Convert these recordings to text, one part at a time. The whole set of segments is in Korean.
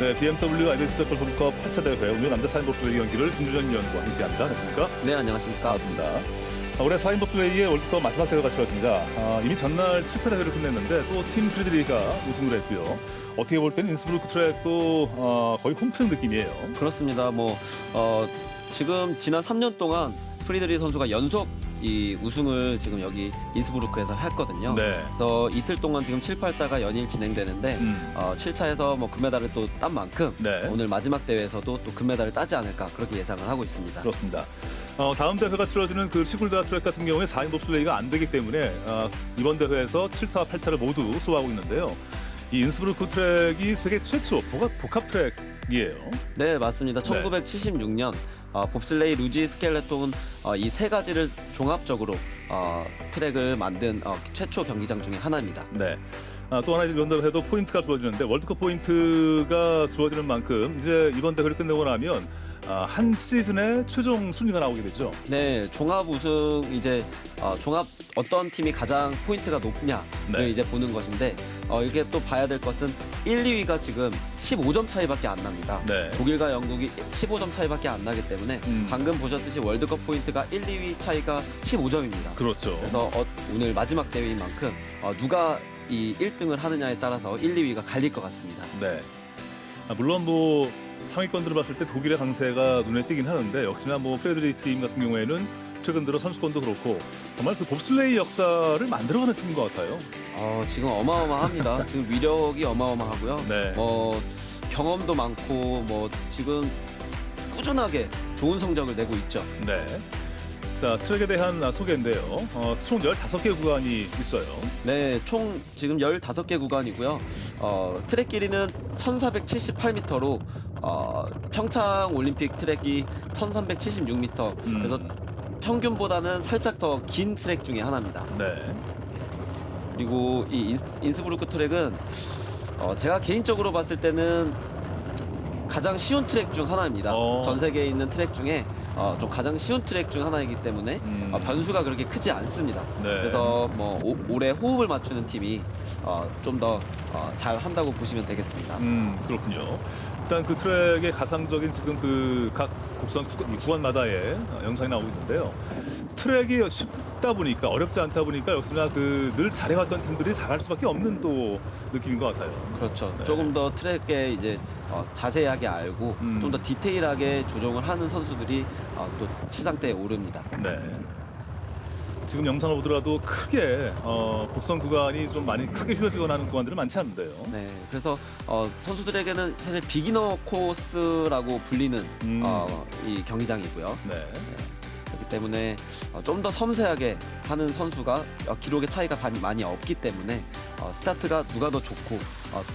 네, BMW IBEX 골프컵 8차 대회 오늘 남자 4인 봅슬레이 경기를 김주전 위원과 함께합니다. 안녕하십니까? 네, 안녕하십니까? 반갑습니다. 올해 4인 봅슬레이의 월드컵 마지막 대회가 치러집니다. 이미 전날 7차 대회를 끝냈는데 또 팀 프리드리히가 우승을 했고요. 어떻게 볼 때는 인스브루크 트랙도 거의 홈트랙 느낌이에요. 그렇습니다. 지금 지난 3년 동안 프리드리히 선수가 연속 이 우승을 지금 여기 인스브루크에서 했거든요. 네. 그래서 이틀 동안 지금 7, 8자가 연일 진행되는데 7차에서 금메달을 또 딴 만큼 네. 오늘 마지막 대회에서도 또 금메달을 따지 않을까 그렇게 예상을 하고 있습니다. 그렇습니다. 다음 대회가 치러지는 그 시골드라 트랙 같은 경우에 4인 봅슬레이가 안 되기 때문에 이번 대회에서 7차와 8차를 모두 수호하고 있는데요. 이 인스브루크 트랙이 세계 최초 복합 트랙이에요. 네, 맞습니다. 네. 1976년 봅슬레이, 루지, 스켈레톤 이 세 가지를 종합적으로 트랙을 만든 최초 경기장 중에 하나입니다. 네. 또 하나 이번 대회도 포인트가 주어지는데 월드컵 포인트가 주어지는 만큼 이제 이번 대회를 끝내고 나면 한 시즌의 최종 순위가 나오게 되죠. 네, 종합 우승 이제 종합 어떤 팀이 가장 포인트가 높냐를 네. 이제 보는 것인데 이게 또 봐야 될 것은 1, 2위가 지금 15점 차이밖에 안 납니다. 네. 독일과 영국이 15점 차이밖에 안 나기 때문에 방금 보셨듯이 월드컵 포인트가 1, 2위 차이가 15점입니다. 그렇죠. 그래서 오늘 마지막 대회인 만큼 누가 이 1등을 하느냐에 따라서 1, 2위가 갈릴 것 같습니다. 네. 물론 뭐 상위권들을 봤을 때 독일의 강세가 눈에 띄긴 하는데 역시나 뭐 프레드리히 팀 같은 경우에는 최근 들어 선수권도 그렇고 정말 그 봅슬레이 역사를 만들어가는 팀인 것 같아요. 지금 어마어마합니다. 지금 위력이 어마어마하고요. 네. 경험도 많고 지금 꾸준하게 좋은 성적을 내고 있죠. 네. 자, 트랙에 대한 소개인데요. 총 15개 구간이 있어요. 네, 총 지금 15개 구간이고요. 트랙 길이는 1478m로 평창 올림픽 트랙이 1376m. 그래서 평균보다는 살짝 더 긴 트랙 중에 하나입니다. 네. 그리고 이 인스브루크 트랙은 제가 개인적으로 봤을 때는 가장 쉬운 트랙 중 하나입니다. 전 세계에 있는 트랙 중에 좀 가장 쉬운 트랙 중 하나이기 때문에 변수가 그렇게 크지 않습니다. 네. 그래서 올해 호흡을 맞추는 팀이 좀 더 잘 한다고 보시면 되겠습니다. 그렇군요. 일단 그 트랙의 가상적인 지금 그 각 곡선 구간마다의 영상이 나오고 있는데요. 트랙이 쉽다 보니까 어렵지 않다 보니까 역시나 그 늘 잘해왔던 팀들이 잘할 수밖에 없는 또 느낌인 것 같아요. 그렇죠. 네. 조금 더 트랙에 이제 자세하게 알고 좀 더 디테일하게 조정을 하는 선수들이 또 시상대에 오릅니다. 네. 지금 영상을 보더라도 크게 곡선 구간이 좀 많이 크게 휘어지거나 하는 구간들은 많지 않은데요. 네, 그래서 선수들에게는 사실 비기너 코스라고 불리는 이 경기장이고요. 네. 그렇기 때문에 좀 더 섬세하게 하는 선수가 기록의 차이가 많이 없기 때문에 스타트가 누가 더 좋고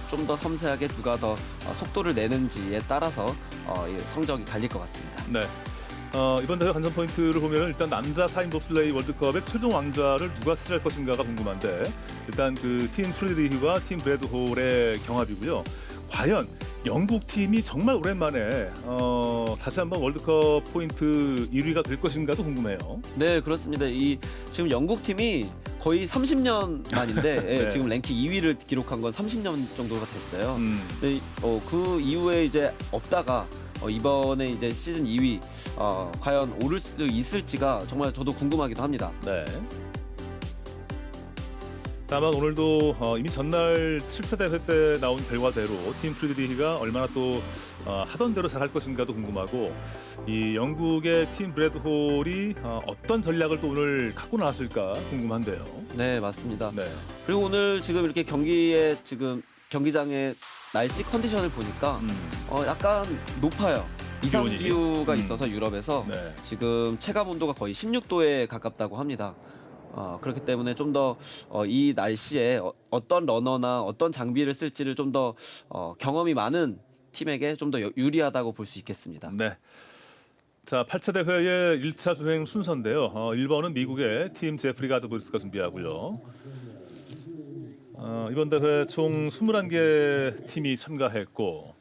좀 더 섬세하게 누가 더 속도를 내는지에 따라서 이 성적이 갈릴 것 같습니다. 네. 이번 대회 관전 포인트를 보면 일단 남자 4인 봅슬레이 월드컵의 최종 왕좌를 누가 차지할 것인가가 궁금한데 일단 그 팀 프리드리히와 팀 브래드 홀의 경합이고요. 과연 영국 팀이 정말 오랜만에 다시 한번 월드컵 포인트 1위가 될 것인가도 궁금해요. 네, 그렇습니다. 지금 영국 팀이 거의 30년 만인데 네. 지금 랭킹 2위를 기록한 건 30년 정도가 됐어요. 네. 근데 그 이후에 이제 없다가 이번에 이제 시즌 2위 과연 오를 수 있을지가 정말 저도 궁금하기도 합니다. 네. 다만 오늘도 이미 전날 7차 대회 때 나온 결과대로 팀 프리드리히가 얼마나 또 하던 대로 잘할 것인가도 궁금하고 이 영국의 팀 브래드 홀이 어떤 전략을 또 오늘 갖고 나왔을까 궁금한데요. 네, 맞습니다. 네. 그리고 오늘 지금 이렇게 지금 경기장의 날씨 컨디션을 보니까 약간 높아요. 이상 기온이? 기후가 있어서 유럽에서 네. 지금 체감 온도가 거의 16도에 가깝다고 합니다. 그렇기 때문에 좀 더 이 날씨에 어떤 러너나 어떤 장비를 쓸지를 좀 더 경험이 많은 팀에게 좀 더 유리하다고 볼 수 있겠습니다. 네. 자, 8차 대회의 1차 수행 순서인데요. 1번은 미국의 팀 제프리 가드브리스가 준비하고요. 이번 대회 총 21개 팀이 참가했고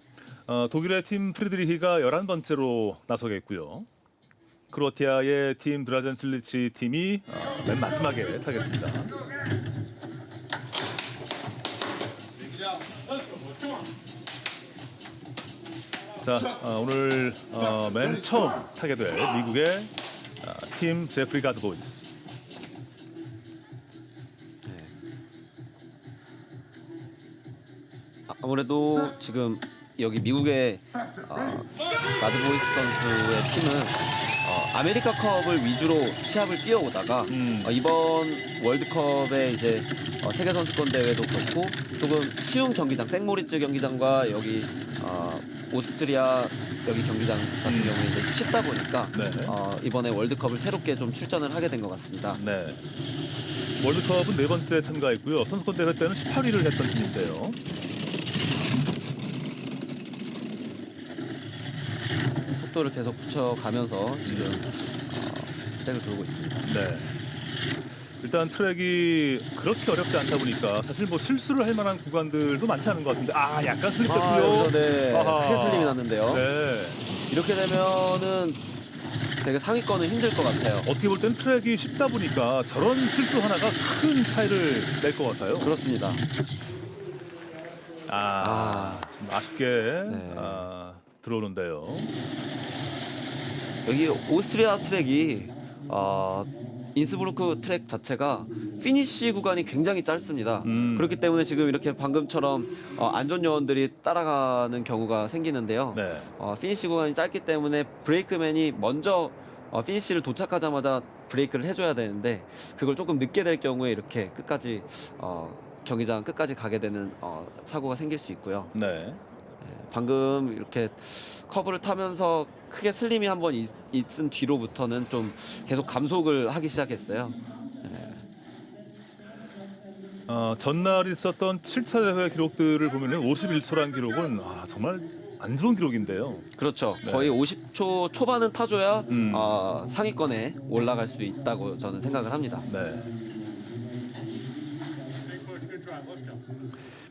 독일의 팀 프리드리히가 11번째로 나서겠고요. 크로아티아의 팀 드라젠 실리치 팀이 맨 마지막에 타겠습니다. 자, 오늘 맨 처음 타게 될 미국의 팀 제프리 가드 보이스. 아무래도 지금 여기 미국의 가드보이스 선수의 팀은 아메리카컵을 위주로 시합을 뛰어오다가 이번 월드컵에 이제 세계 선수권 대회도 그렇고 조금 쉬운 경기장, 생모리츠 경기장과 여기 오스트리아 여기 경기장 같은 경우에 이제 쉽다 보니까 네. 이번에 월드컵을 새롭게 좀 출전을 하게 된 것 같습니다. 네. 월드컵은 4번째 참가했고요. 선수권 대회 때는 18위를 했던 팀인데요. 속도를 계속 붙여가면서 지금 트랙을 돌고 있습니다. 네. 일단 트랙이 그렇게 어렵지 않다 보니까 사실 뭐 실수를 할 만한 구간들도 많지 않은 것 같은데 약간 슬립됐고요. 여기서 네, 아하. 크게 슬림이 났는데요. 네. 이렇게 되면은 되게 상위권은 힘들 것 같아요. 어떻게 볼 땐 트랙이 쉽다 보니까 저런 실수 하나가 큰 차이를 낼 것 같아요. 그렇습니다. 좀 아쉽게 네. 들어오는데요. 여기 오스트리아 트랙이 인스부르크 트랙 자체가 피니시 구간이 굉장히 짧습니다. 그렇기 때문에 지금 이렇게 방금처럼 안전 요원들이 따라가는 경우가 생기는데요. 네. 피니시 구간이 짧기 때문에 브레이크맨이 먼저 피니시를 도착하자마자 브레이크를 해줘야 되는데 그걸 조금 늦게 될 경우에 이렇게 끝까지 경기장 끝까지 가게 되는 사고가 생길 수 있고요. 네. 방금 이렇게 커브를 타면서 크게 슬림이 한번 있은 뒤로부터는 좀 계속 감속을 하기 시작했어요. 전날 있었던 7차 대회 기록들을 보면은 51초란 기록은 정말 안 좋은 기록인데요. 그렇죠. 네. 거의 50초 초반은 타줘야 상위권에 올라갈 수 있다고 저는 생각을 합니다. 네.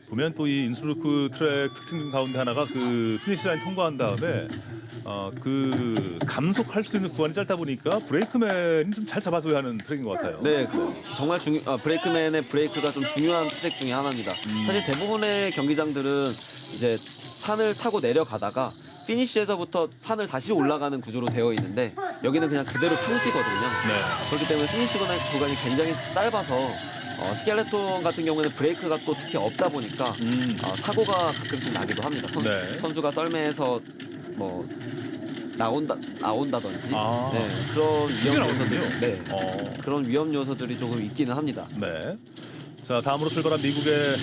보면 또 이 인스부르크 트랙 특징 가운데 하나가 그 피니시 라인 통과한 다음에 그 감속할 수 있는 구간이 짧다 보니까 브레이크맨이 좀 잘 잡아줘야 하는 트랙인 것 같아요. 네, 정말 브레이크맨의 브레이크가 좀 중요한 트랙 중에 하나입니다. 사실 대부분의 경기장들은 이제 산을 타고 내려가다가 피니시에서부터 산을 다시 올라가는 구조로 되어 있는데 여기는 그냥 그대로 평지거든요. 네. 그렇기 때문에 피니시 구간이 굉장히 짧아서 스켈레톤 같은 경우에는 브레이크가 또 특히 없다 보니까 사고가 가끔씩 나기도 합니다. 네. 선수가 썰매에서 뭐 나온다든지 네, 그런 위험 튀어나오는군요. 요소들이 그런 위험 요소들이 조금 있기는 합니다. 네. 자, 다음으로 출발한 미국의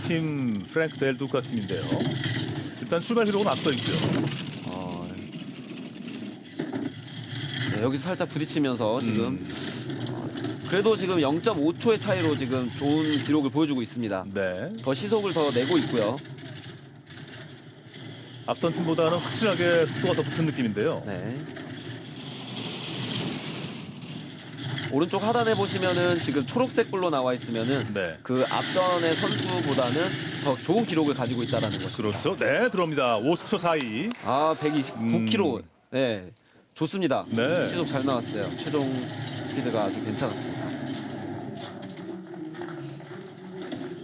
팀 프랭크 델두카 팀인데요. 일단 출발 기록은 앞서 있고요. 네, 여기서 살짝 부딪히면서 지금 그래도 지금 0.5초의 차이로 지금 좋은 기록을 보여주고 있습니다. 네. 더 시속을 더 내고 있고요. 앞선 팀보다는 확실하게 속도가 더 붙은 느낌인데요. 네. 오른쪽 하단에 보시면은 지금 초록색 불로 나와 있으면은 네. 그 앞전의 선수보다는 더 좋은 기록을 가지고 있다라는 것입니다. 그렇죠. 네, 들어옵니다. 50초 사이. 129km. 네, 좋습니다. 네. 시속 잘 나왔어요. 최종 스피드가 아주 괜찮았습니다.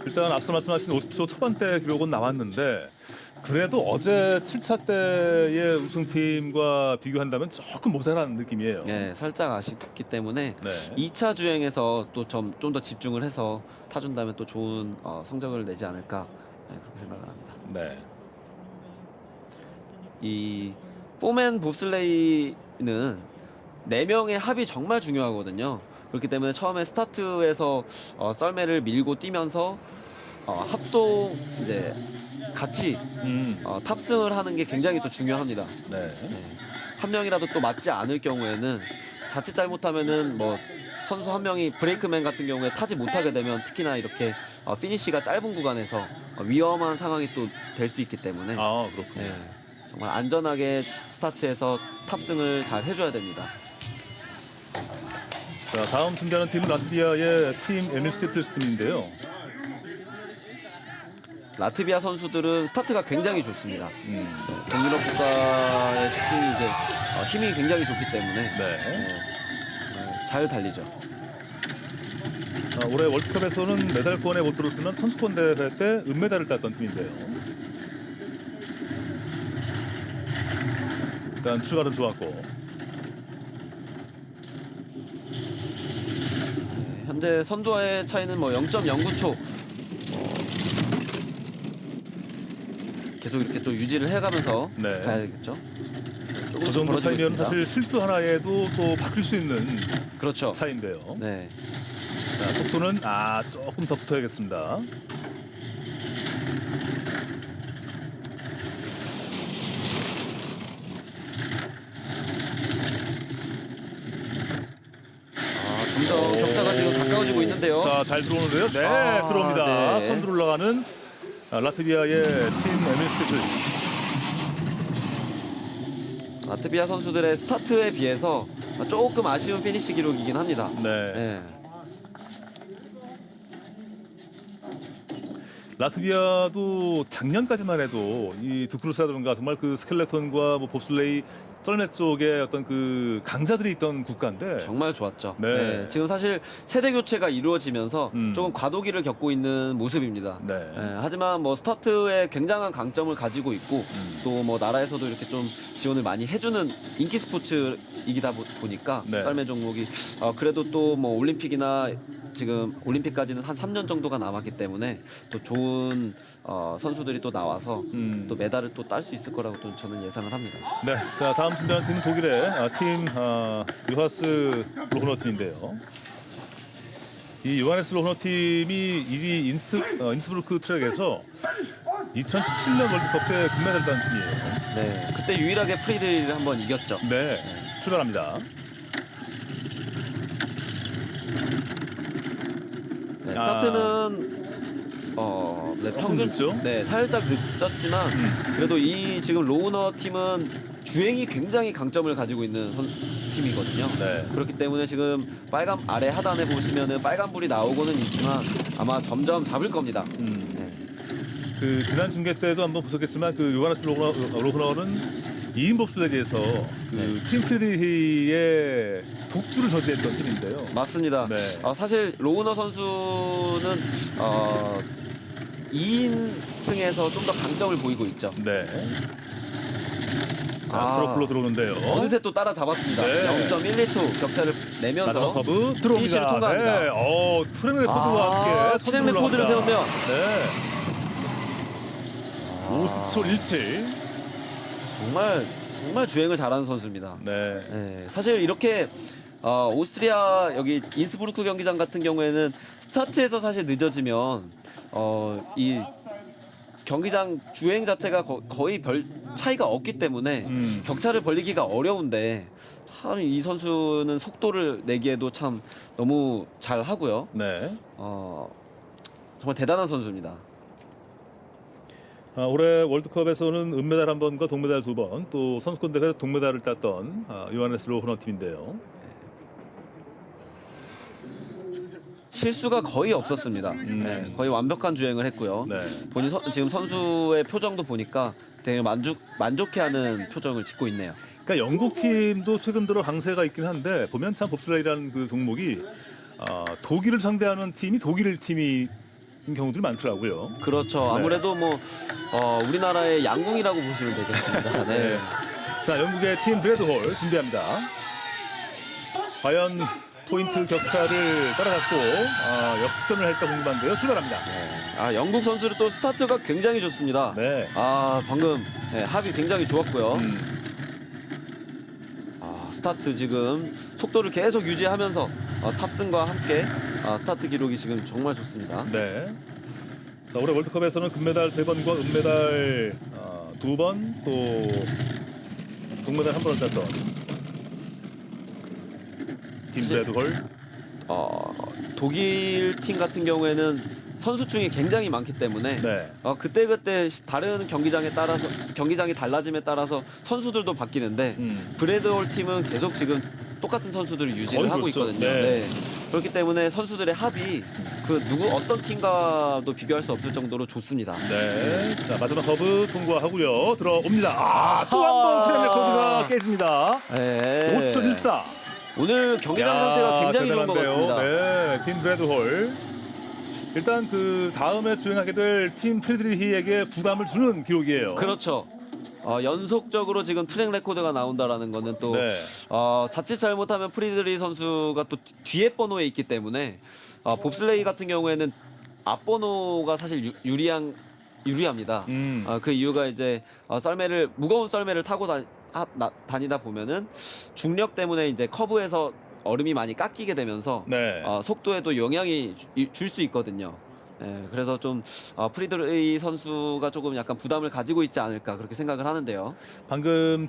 일단 앞서 말씀하신 50초 초반대 기록은 나왔는데 그래도 어제 7차 때의 우승팀과 비교한다면 조금 모자란 느낌이에요. 네, 살짝 아쉽기 때문에 네. 2차 주행에서 또 좀 더 집중을 해서 타준다면 또 좋은 성적을 내지 않을까 그렇게 생각을 합니다. 네. 이 포맨 봅슬레이는 4명의 합이 정말 중요하거든요. 그렇기 때문에 처음에 스타트에서 썰매를 밀고 뛰면서 합동 이제 같이 탑승을 하는 게 굉장히 또 중요합니다. 네. 한 명이라도 또 맞지 않을 경우에는 자칫 잘못하면은 뭐 선수 한 명이 브레이크맨 같은 경우에 타지 못하게 되면 특히나 이렇게 피니시가 짧은 구간에서 위험한 상황이 또 될 수 있기 때문에 그렇군요. 정말 안전하게 스타트해서 탑승을 잘 해줘야 됩니다. 자, 다음 준비하는 팀은 라트비아의 팀 에밀시 필스팀인데요. 라트비아 선수들은 스타트가 굉장히 좋습니다. 동유럽 국가의 특징이 이제 힘이 굉장히 좋기 때문에 네. 잘 달리죠. 올해 월드컵에서는 메달권에 못 들었으면 선수권 대회 때 은메달을 땄던 팀인데요. 일단 출발은 좋았고. 네, 현재 선두와의 차이는 뭐 0.09초 계속 이렇게 또 유지를 해가면서 네. 가야 되겠죠. 저 조금씩 정도 벌어지고 차이면 있습니다. 사실 실수 하나에도 또 바뀔 수 있는 그렇죠. 차이인데요. 네. 자, 속도는 조금 더 붙어야겠습니다. 점점 격차가 지금 가까워지고 있는데요. 자, 잘 들어오는데요. 네, 들어옵니다. 네. 선두로 올라가는 라트비아의 팀 에밀스트. 라트비아 선수들의 스타트에 비해서 조금 아쉬운 피니시 기록이긴 합니다. 네. 네. 라트비아도 작년까지만 해도 이 두크루스라든가 정말 그 스켈레톤과 뭐 봅슬레이, 썰매 쪽에 어떤 그 강자들이 있던 국가인데 정말 좋았죠. 네. 네, 지금 사실 세대 교체가 이루어지면서 조금 과도기를 겪고 있는 모습입니다. 네. 하지만 뭐 스타트에 굉장한 강점을 가지고 있고 또 뭐 나라에서도 이렇게 좀 지원을 많이 해주는 인기 스포츠이기다 보니까 네. 썰매 종목이 그래도 또 뭐 올림픽이나 지금 올림픽까지는 한 3년 정도가 남았기 때문에 또 좋은 선수들이 또 나와서 또 메달을 또 딸 수 있을 거라고 또 저는 예상을 합니다. 네. 자, 다음 준비하는 팀은 독일의 팀 요하스 로흐너 팀인데요. 이 요하네스 로흐너 팀이 1위 인스부르크 트랙에서 2017년 월드컵 때 금메달 딴 팀이에요. 네, 그때 유일하게 프리드리를 한번 이겼죠. 네. 출발합니다. 네, 스타트는 네, 평균 늦죠? 네, 살짝 늦었지만 그래도 이 지금 로우너 팀은 주행이 굉장히 강점을 가지고 있는 팀이거든요. 네. 그렇기 때문에 지금 빨간 아래 하단에 보시면은 빨간불이 나오고는 있지만 아마 점점 잡을 겁니다. 네. 그 지난 중계 때도 한번 보셨겠지만 그 요하네스 로흐너는 2인 봅슬레이에서 그 팀 프리드리히의 독주를 저지했던 팀인데요. 맞습니다. 네. 사실 로우너 선수는 2인승에서 좀 더 강점을 보이고 있죠. 네. 자, 트러플로 들어오는데요. 어느새 또 따라잡았습니다. 네. 0.12초 격차를 내면서 마지막 커브 들어옵니다. 피니시를 통과합니다. 네. 트랙 레코드와 함께 트랙 레코드를 세우면 네. 50초 17. 정말 주행을 잘하는 선수입니다. 네. 네, 사실 이렇게 오스트리아 여기 인스부르크 경기장 같은 경우에는 스타트에서 사실 늦어지면 이 경기장 주행 자체가 거의 별 차이가 없기 때문에 격차를 벌리기가 어려운데 참 이 선수는 속도를 내기에도 참 너무 잘 하고요. 네. 정말 대단한 선수입니다. 올해 월드컵에서는 은메달 1번과 동메달 2번, 또 선수권 대회에서 동메달을 땄던 요하네스 로흐너 팀인데요. 실수가 거의 없었습니다. 네, 거의 완벽한 주행을 했고요. 네. 본인 지금 선수의 표정도 보니까 되게 만족해하는 표정을 짓고 있네요. 그러니까 영국 팀도 최근 들어 강세가 있긴 한데 보면 참 봅슬레이라는 그 종목이 독일을 상대하는 팀이 독일 팀이 경우들이 많더라고요. 그렇죠. 아무래도 뭐 우리나라의 양궁이라고 보시면 되겠습니다. 네. 자, 영국의 팀 브래드홀 준비합니다. 과연 포인트 격차를 따라잡고 역전을 할까 궁금한데요. 출발합니다. 네. 영국 선수를 또 스타트가 굉장히 좋습니다. 네. 방금 합이 굉장히 좋았고요. 스타트 지금 속도를 계속 유지하면서 탑승과 함께 스타트 기록이 지금 정말 좋습니다. 네. 자, 올해 월드컵에서는 금메달 3번과 은메달 2번, 또 동메달 1번을 땄던 팀 브래드홀. 독일 팀 같은 경우에는 선수층이 굉장히 많기 때문에 네. 그때그때 다른 경기장에 따라서 경기장이 달라짐에 따라서 선수들도 바뀌는데 브래드홀 팀은 계속 지금 똑같은 선수들을 유지를 하고 그렇죠. 있거든요. 네. 네. 그렇기 때문에 선수들의 합이 어떤 팀과도 비교할 수 없을 정도로 좋습니다. 네. 자, 마지막 커브 통과하고요. 들어옵니다. 또 한 번 트랙 레코드가 깨집니다. 네. 50초 14. 오늘 경기장 상태가 굉장히 좋은 것 같습니다. 네, 팀 브래드홀. 일단 그 다음에 주행하게 될 팀 프리드리히에게 부담을 주는 기록이에요. 그렇죠. 연속적으로 지금 트랙 레코드가 나온다라는 거는 또 네. 자칫 잘못하면 프리드리 선수가 또 뒤에 번호에 있기 때문에 봅슬레이 같은 경우에는 앞 번호가 사실 유리합니다. 그 이유가 이제 무거운 썰매를 타고 다니다 보면은 중력 때문에 이제 커브에서 얼음이 많이 깎이게 되면서 네. 속도에도 영향이 줄 수 있거든요. 예, 그래서 좀 프리드리 선수가 조금 약간 부담을 가지고 있지 않을까 그렇게 생각을 하는데요. 방금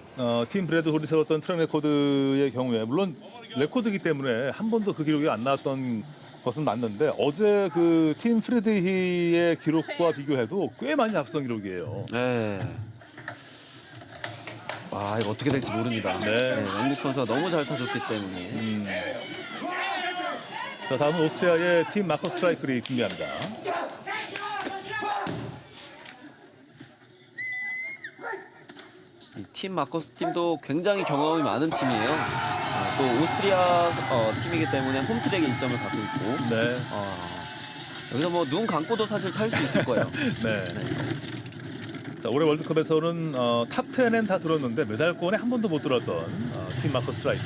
팀 브래드 홀이 세웠던 트랙 레코드의 경우에 물론 레코드이기 때문에 한 번도 그 기록이 안 나왔던 것은 맞는데 어제 그 팀 프리드리히의 기록과 비교해도 꽤 많이 앞선 기록이에요. 네. 와, 이거 어떻게 될지 모릅니다. 네. 영국 선수가 너무 잘 타줬기 때문에. 자, 다음은 오스트리아의 팀 마커 스트라이크리 준비합니다. 이 팀 마커스 팀도 굉장히 경험이 많은 팀이에요. 또 오스트리아 팀이기 때문에 홈트랙에 이점을 갖고 있고 네. 여기서 뭐 눈 감고도 사실 탈 수 있을 거예요. 네. 자, 올해 월드컵에서는 탑 10엔 다 들었는데 메달권에 한 번도 못 들었던 팀 마커 스트라이크.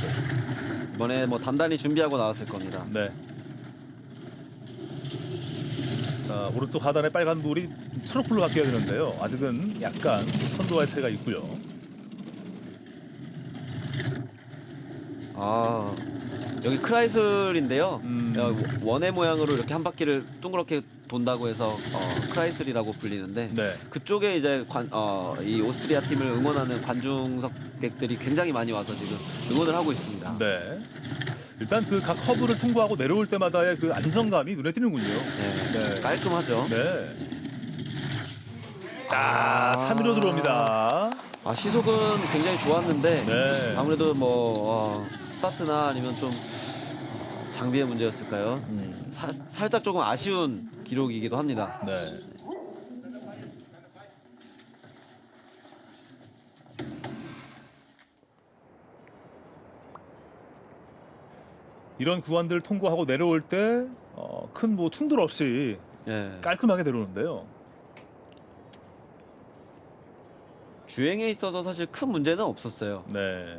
이번에 뭐 단단히 준비하고 나왔을 겁니다. 네. 자, 오른쪽 하단에 빨간 불이 초록불로 바뀌어야 되는데요. 아직은 약간 선도와의 차이가 있고요. 여기 크라이슬인데요. 원의 모양으로 이렇게 한 바퀴를 동그랗게 돈다고 해서 크라이슬이라고 불리는데 네. 그쪽에 이제 이 오스트리아 팀을 응원하는 관중석객들이 굉장히 많이 와서 지금 응원을 하고 있습니다. 네. 일단 그 각 커브를 통과하고 내려올 때마다의 그 안정감이 눈에 띄는군요. 네. 깔끔하죠. 네. 자, 3위로 들어옵니다. 시속은 굉장히 좋았는데 네. 아무래도 뭐 스타트나 아니면 좀 장비의 문제였을까요? 살짝 조금 아쉬운 기록이기도 합니다. 네. 이런 구간들을 통과하고 내려올 때 큰 뭐 충돌 없이 네. 깔끔하게 내려오는데요. 주행에 있어서 사실 큰 문제는 없었어요. 네.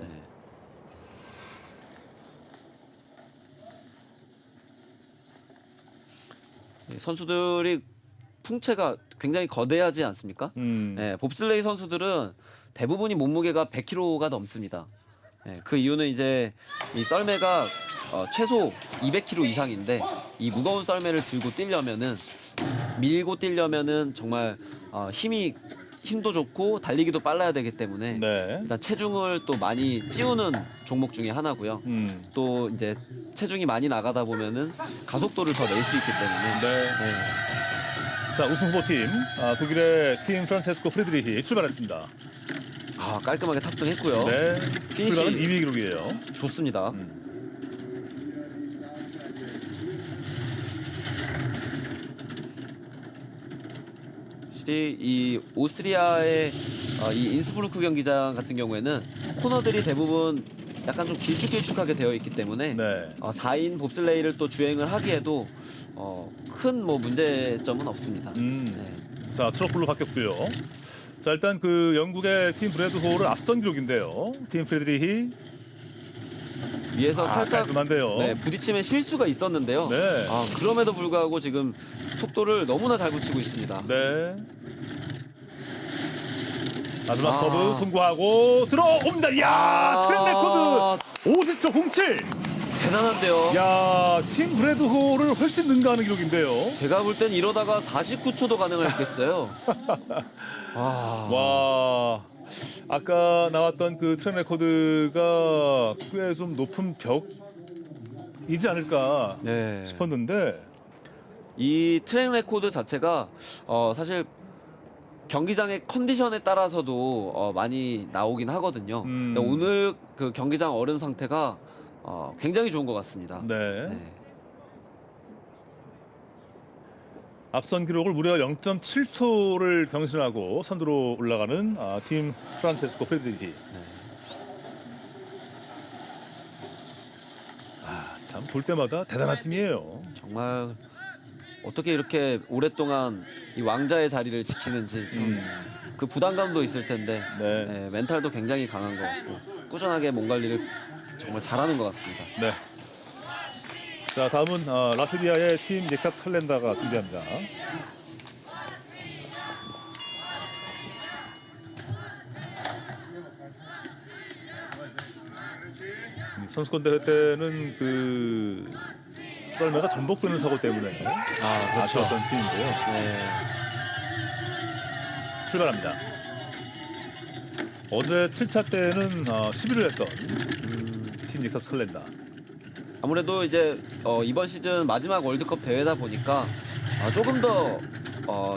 선수들이 풍채가 굉장히 거대하지 않습니까? 봅슬레이 선수들은 대부분이 몸무게가 100kg가 넘습니다. 그 이유는 이제 이 썰매가 최소 200kg 이상인데 이 무거운 썰매를 들고 뛰려면은 밀고 뛰려면은 정말 힘도 좋고 달리기도 빨라야 되기 때문에 네. 일단 체중을 또 많이 찌우는 종목 중에 하나고요. 또 이제 체중이 많이 나가다 보면은 가속도를 더 낼 수 있기 때문에 네. 자, 우승 후보팀 독일의 팀 프란체스코 프리드리히 출발했습니다. 깔끔하게 탑승했고요. 네. 피니시. 출발은 2위 기록이에요. 좋습니다. 확실히 이 오스트리아의 이 인스브루크 경기장 같은 경우에는 코너들이 대부분 약간 좀 길쭉길쭉하게 되어 있기 때문에 네. 4인 봅슬레이를 또 주행을 하기에도 큰 뭐 문제점은 없습니다. 자, 트러플로 바뀌었고요. 자, 일단 그 영국의 팀 브래드 홀을 앞선 기록인데요. 팀 프리드리히 위에서 살짝 깔끔한데요. 부딪힘에 실수가 있었는데요. 네. 그럼에도 불구하고 지금 속도를 너무나 잘 붙이고 있습니다. 네. 마지막 커브 통과하고 들어옵니다. 이야, 트랙 레코드 50초 07. 대단한데요. 야, 팀 브래드 홀을 훨씬 능가하는 기록인데요. 제가 볼 땐 이러다가 49초도 가능했겠어요. 와, 아까 나왔던 그 트랙 레코드가 꽤 좀 높은 벽이지 않을까 싶었는데 이 트랙 레코드 자체가 사실 경기장의 컨디션에 따라서도 많이 나오긴 하거든요. 근데 오늘 그 경기장 얼음 상태가 굉장히 좋은 것 같습니다. 네. 앞선 기록을 무려 0.7초를 경신하고 선두로 올라가는 팀 프란체스코 프리드리히. 참 볼 때마다 대단한 팀이에요. 정말 어떻게 이렇게 오랫동안 이 왕자의 자리를 지키는지 좀 그 부담감도 있을 텐데 네. 네, 멘탈도 굉장히 강한 것 같고 꾸준하게 몸 관리를 정말 잘하는 것 같습니다. 네. 자, 다음은 라트비아의 팀 예캅 칼렌다가 준비합니다. 선수권 대회 때는 그 썰매가 전복되는 사고 때문에 그렇죠. 아쉬웠던 팀인데요. 네. 출발합니다. 어제 7차 때는 11을 했던 팀 예캅 칼렌다. 아무래도 이제 이번 시즌 마지막 월드컵 대회다 보니까 조금 더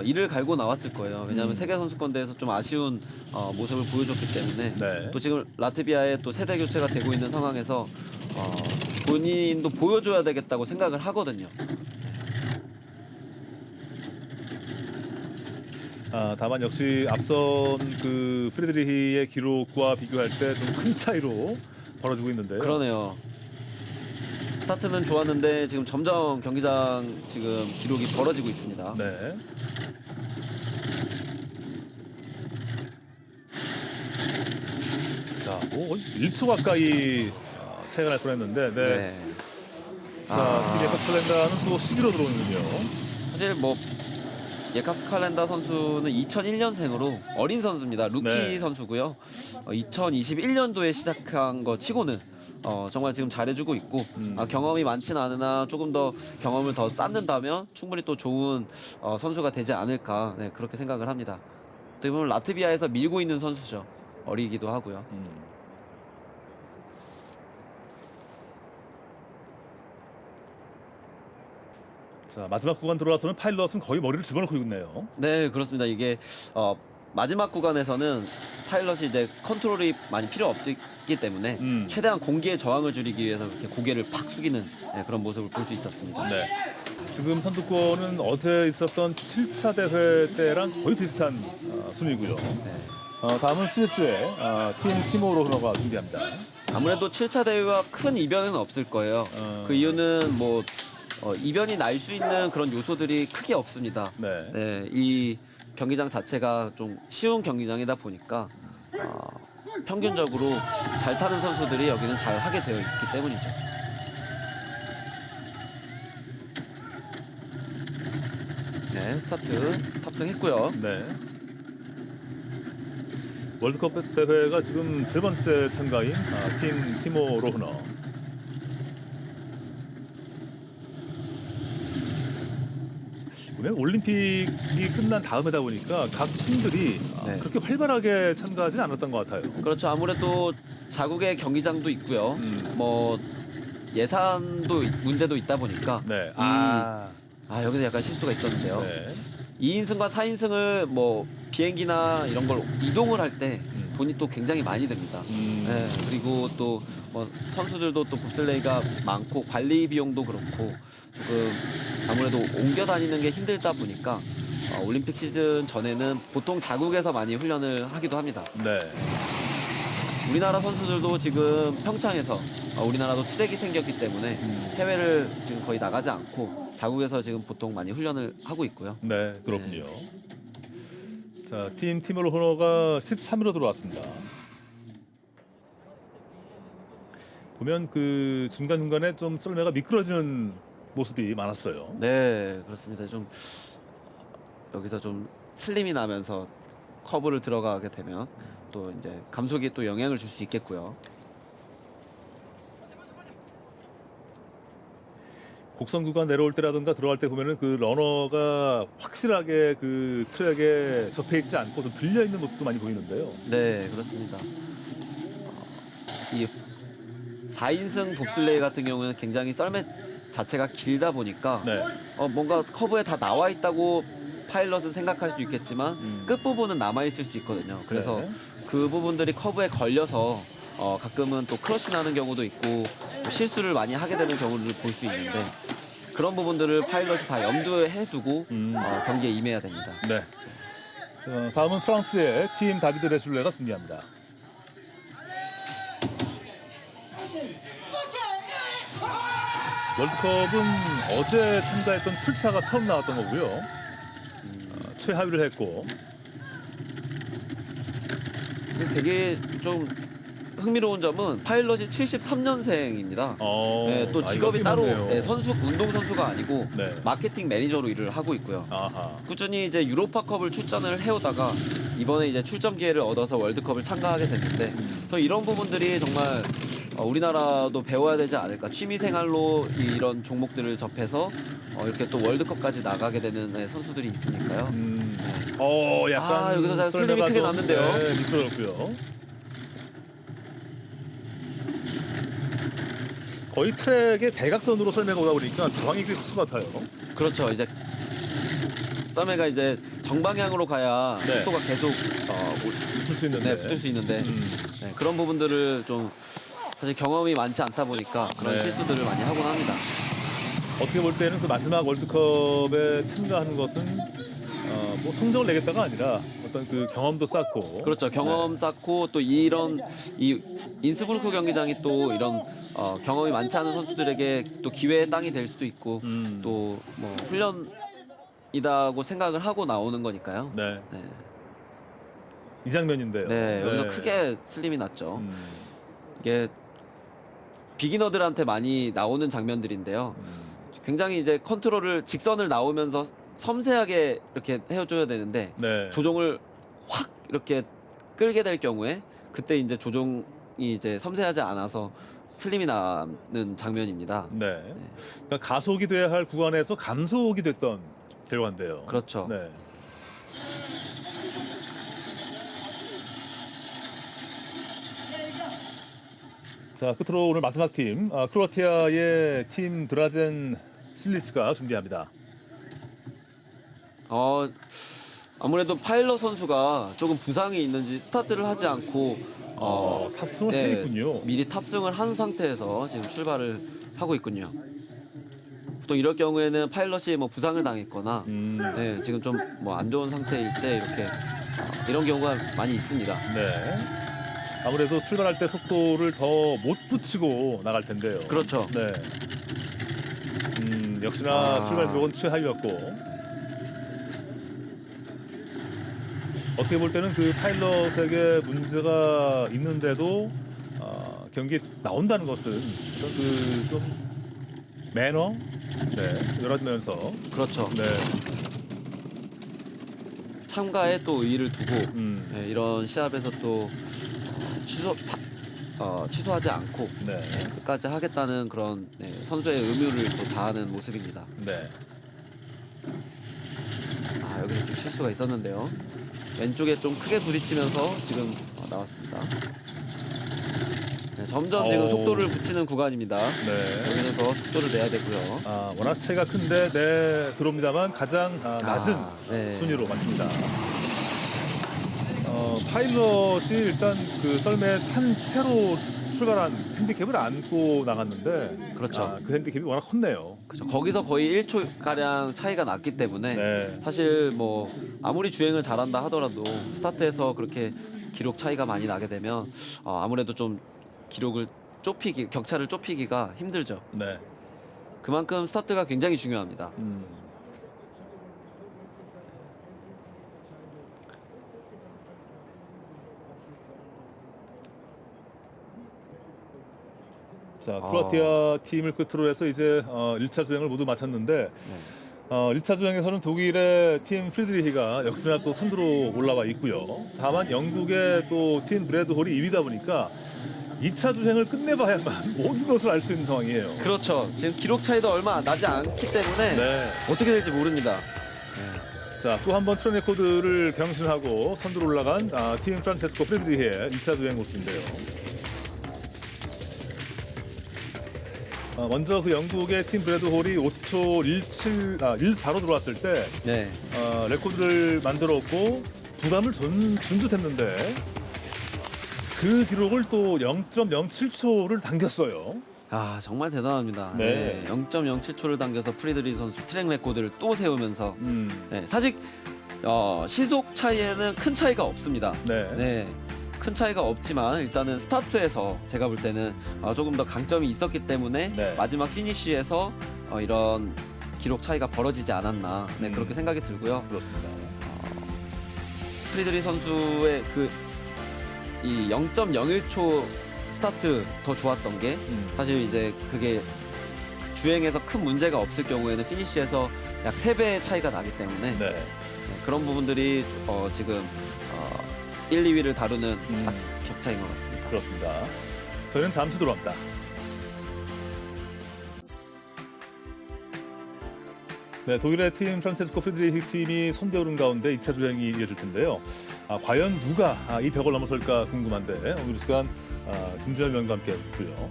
이를 갈고 나왔을 거예요. 왜냐하면 세계 선수권 대회에서 좀 아쉬운 모습을 보여줬기 때문에 네. 또 지금 라트비아의 또 세대 교체가 되고 있는 상황에서 본인도 보여줘야 되겠다고 생각을 하거든요. 다만 역시 앞선 그 프리드리히의 기록과 비교할 때 좀 큰 차이로 벌어지고 있는데요. 그러네요. 스타트는 좋았는데 지금 점점 경기장 지금 기록이 벌어지고 있습니다. 네. 자, 뭐 1초 가까이 차이가 날 뻔했는데, 네. 네. 자, 팀 예캅 칼렌다는 또 11로 들어오는군요. 사실 뭐 예캅스 칼렌다 선수는 2001년생으로 어린 선수입니다. 루키 네. 선수고요. 2021년도에 시작한 거 치고는 정말 지금 잘해주고 있고 경험이 많진 않으나 조금 더 경험을 더 쌓는다면 충분히 또 좋은 선수가 되지 않을까 네, 그렇게 생각을 합니다. 어떻게 보면 라트비아에서 밀고 있는 선수죠. 어리기도 하고요. 자, 마지막 구간 들어와서는 파일럿은 거의 머리를 집어넣고 있네요. 네, 그렇습니다. 이게 마지막 구간에서는 파일럿이 이제 컨트롤이 많이 필요 없기 때문에 최대한 공기의 저항을 줄이기 위해서 이렇게 고개를 팍 숙이는 그런 모습을 볼 수 있었습니다. 네. 지금 선두권은 어제 있었던 7차 대회 때랑 거의 비슷한 순위고요. 네. 다음은 스위스의 팀 티모로너가 준비합니다. 아무래도 7차 대회와 큰 이변은 없을 거예요. 그 이유는 뭐 이변이 날 수 있는 그런 요소들이 크게 없습니다. 네. 네, 이 경기장 자체가 좀 쉬운 경기장이다 보니까 평균적으로 잘 타는 선수들이 여기는 잘 하게 되어 있기 때문이죠. 네, 스타트 탑승했고요. 네. 월드컵 대회가 지금 세 번째 참가인 팀 티모 로흐너. 보면 올림픽이 끝난 다음에다 보니까 각 팀들이 네. 그렇게 활발하게 참가하지 않았던 것 같아요. 그렇죠. 아무래도 자국의 경기장도 있고요. 뭐 예산도 문제도 있다 보니까 네. 여기서 약간 실수가 있었는데요. 네. 2인승과 4인승을 뭐 비행기나 이런 걸 이동을 할 때 돈이 또 굉장히 많이 듭니다. 네, 그리고 또 뭐 선수들도 또 봅슬레이가 많고 관리 비용도 그렇고 조금 아무래도 옮겨 다니는 게 힘들다 보니까 올림픽 시즌 전에는 보통 자국에서 많이 훈련을 하기도 합니다. 네. 우리나라 선수들도 지금 평창에서 우리나라도 트랙이 생겼기 때문에 해외를 지금 거의 나가지 않고 자국에서 지금 보통 많이 훈련을 하고 있고요. 네, 그렇군요. 자, 팀 티모 로흐너가 13위로 들어왔습니다. 보면 그 중간중간에 좀 썰매가 미끄러지는 모습이 많았어요. 네, 그렇습니다. 좀 여기서 좀 슬림이 나면서 커브를 들어가게 되면 또 이제 감속이 또 영향을 줄 수 있겠고요. 곡선 구간 내려올 때라든가 들어갈 때 보면은 그 러너가 확실하게 그 트랙에 접해 있지 않고 좀 들려 있는 모습도 많이 보이는데요. 네, 그렇습니다. 이 4인승 봅슬레이 같은 경우는 굉장히 썰매 자체가 길다 보니까 네. 뭔가 커브에 다 나와 있다고 파일럿은 생각할 수 있겠지만 끝부분은 남아 있을 수 있거든요. 그래서 네. 그 부분들이 커브에 걸려서 가끔은 또 크러쉬 나는 경우도 있고 실수를 많이 하게 되는 경우를 볼 수 있는데 그런 부분들을 파일럿이 다 염두에 두고 경기에 임해야 됩니다. 네. 다음은 프랑스의 팀 다비드 레슐레가 준비합니다. 월드컵은 어제 참가했던 7차가 처음 나왔던 거고요. 최하위를 했고 그래서 되게 좀 흥미로운 점은 파일럿이 73년생입니다. 네, 또 직업이 따로 선수 운동 선수가 아니고 네. 마케팅 매니저로 일을 하고 있고요. 아하. 꾸준히 이제 유로파컵을 출전을 해오다가 이번에 이제 출전 기회를 얻어서 월드컵을 참가하게 됐는데 저 이런 부분들이 정말 우리나라도 배워야 되지 않을까. 취미 생활로 이런 종목들을 접해서 이렇게 또 월드컵까지 나가게 되는 선수들이 있으니까요. 약간 여기서 잘 슬림이 크게 났는데요. 네, 미끄러졌고요. 거의 트랙의 대각선으로 썰매가 오다 보니까 저항이 꽤 컸을 것 같아요. 그렇죠. 이제 썰매가 이제 정방향으로 가야 네. 속도가 계속 붙을 수 있는데. 붙을 수 있는데 네, 그런 부분들을 좀 사실 경험이 많지 않다 보니까 그런 네. 실수들을 많이 하곤 합니다. 어떻게 볼 때는 그 마지막 월드컵에 참가하는 것은 뭐 성적을 내겠다가 아니라 어떤 그 경험도 쌓고. 그렇죠. 경험 쌓고 또 이런 이 인스부르크 경기장이 또 이런 경험이 많지 않은 선수들에게 또 기회의 땅이 될 수도 있고 또 뭐 훈련이다고 생각을 하고 나오는 거니까요. 네. 네. 이 장면인데요. 네, 여기서 크게 슬림이 났죠. 이게 비기너들한테 많이 나오는 장면들인데요. 굉장히 이제 컨트롤을 직선을 나오면서 섬세하게 이렇게 해줘야 되는데 네. 조종을 확 이렇게 끌게 될 경우에 그때 이제 조종이 이제 섬세하지 않아서 슬림이 나는 장면입니다. 네. 그러니까 가속이 돼야 할 구간에서 감속이 됐던 결과인데요. 그렇죠. 네. 자, 끝으로 오늘 마지막 팀 크로아티아의 팀 드라젠 실리츠가 준비합니다. 아무래도 파일럿 선수가 조금 부상이 있는지 스타트를 하지 않고 탑승을 네, 했군요. 미리 탑승을 한 상태에서 지금 출발을 하고 있군요. 보통 이럴 경우에는 파일럿이 뭐 부상을 당했거나 네, 지금 좀 뭐 안 좋은 상태일 때 이렇게 이런 경우가 많이 있습니다. 네. 아무래도 출발할 때 속도를 더 못 붙이고 나갈 텐데요. 그렇죠. 네. 역시나 출발 기록은 최하위였고 어떻게 볼 때는 그 파일럿에게 문제가 있는데도 경기에 나온다는 것은 그 좀 매너, 열어주면서 그렇죠. 네. 참가에 또 의의를 두고 네, 이런 시합에서 또 취소하지 않고 네. 끝까지 하겠다는 그런 선수의 의무를 또 다하는 모습입니다. 네. 여기서 좀 실수가 있었는데요. 왼쪽에 좀 크게 부딪히면서 지금 나왔습니다. 네, 점점 지금 속도를 붙이는 구간입니다. 네. 여기는 더 속도를 내야 되고요. 워낙 차이가 큰데 들어옵니다만 가장 낮은 네. 순위로 맞습니다. 파일럿이 일단 그 썰매 탄 채로 출발한 핸디캡을 안고 나갔는데 그렇죠. 그 핸디캡이 워낙 컸네요. 그렇죠. 거기서 거의 1초 가량 차이가 났기 때문에 네. 사실 뭐 아무리 주행을 잘한다 하더라도 스타트에서 그렇게 기록 차이가 많이 나게 되면 아무래도 좀 기록을 격차를 좁히기가 힘들죠. 네. 그만큼 스타트가 굉장히 중요합니다. 자, 크로아티아 팀을 끝으로 해서 이제 1차 주행을 모두 마쳤는데 1차 주행에서는 독일의 팀 프리드리히가 역시나 또 선두로 올라와 있고요. 다만 영국의 또 팀 브래드 홀이 2위다 보니까 2차 주행을 끝내봐야만 모든 것을 알 수 있는 상황이에요. 그렇죠. 지금 기록 차이도 얼마 나지 않기 때문에 네. 어떻게 될지 모릅니다. 자, 또 한 번 트랙 레코드를 경신하고 선두로 올라간 팀 프란체스코 프리드리히의 2차 주행 모습인데요. 먼저 그 영국의 팀 브래드 홀이 50초 14로 들어왔을 때 네. 레코드를 만들었고 부담을 준 듯 했는데 그 기록을 또 0.07초를 당겼어요. 정말 대단합니다. 네. 0.07초를 당겨서 프리드리 선수 트랙 레코드를 또 세우면서 네, 사실 시속 차이에는 큰 차이가 없습니다. 네. 큰 차이가 없지만 일단은 스타트에서 제가 볼 때는 조금 더 강점이 있었기 때문에 네. 마지막 피니쉬에서 이런 기록 차이가 벌어지지 않았나 그렇게 생각이 들고요. 그렇습니다. 프리드리 선수의 그 이 0.01초 스타트 더 좋았던 게 사실 이제 그게 주행에서 큰 문제가 없을 경우에는 피니시에서 약 3배의 차이가 나기 때문에 네. 네, 그런 부분들이 지금 1, 2위를 다루는 딱 격차인 것 같습니다. 그렇습니다. 저희는 잠시 돌아옵니다. 네, 독일의 팀 프란체스코 프리드리히 팀이 선대 오른 가운데 2차 주행이 이어질 텐데요. 과연 누가 이 벽을 넘어설까 궁금한데 오늘 이 시간 김주현 위원과 함께 했고요.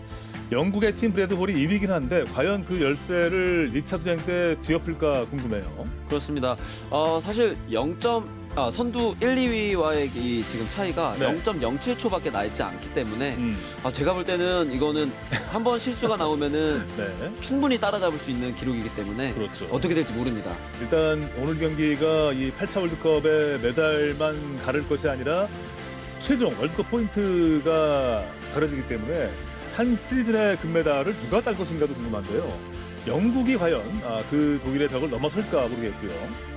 영국의 팀 브래드 홀이 2위긴 한데 과연 그 열세를 2차 주행 때 뒤엎을까 궁금해요. 그렇습니다. 사실 선두 1, 2위와의 이 지금 차이가 네. 0.07초밖에 나 있지 않기 때문에 제가 볼 때는 이거는 한번 실수가 나오면은 네, 충분히 따라잡을 수 있는 기록이기 때문에 그렇죠. 어떻게 될지 모릅니다. 일단 오늘 경기가 이 8차 월드컵의 메달만 가를 것이 아니라 최종 월드컵 포인트가 가려지기 때문에 한 시즌의 금메달을 누가 딸 것인가도 궁금한데요. 영국이 과연 그 독일의 벽을 넘어설까 모르겠고요.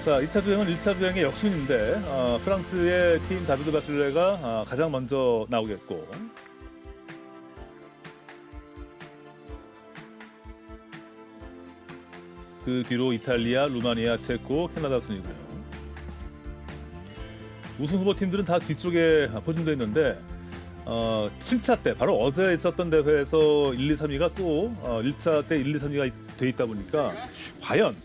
자, 2차 주행은 1차 주행의 역순인데 프랑스의 팀 다비드 바실레가 가장 먼저 나오겠고 그 뒤로 이탈리아, 루마니아, 체코, 캐나다 순이고요. 우승 후보 팀들은 다 뒤쪽에 포진되어 있는데 7차 때 바로 어제 있었던 대회에서 1, 2, 3위가 또 1차 때 1, 2, 3위가 돼 있다 보니까 과연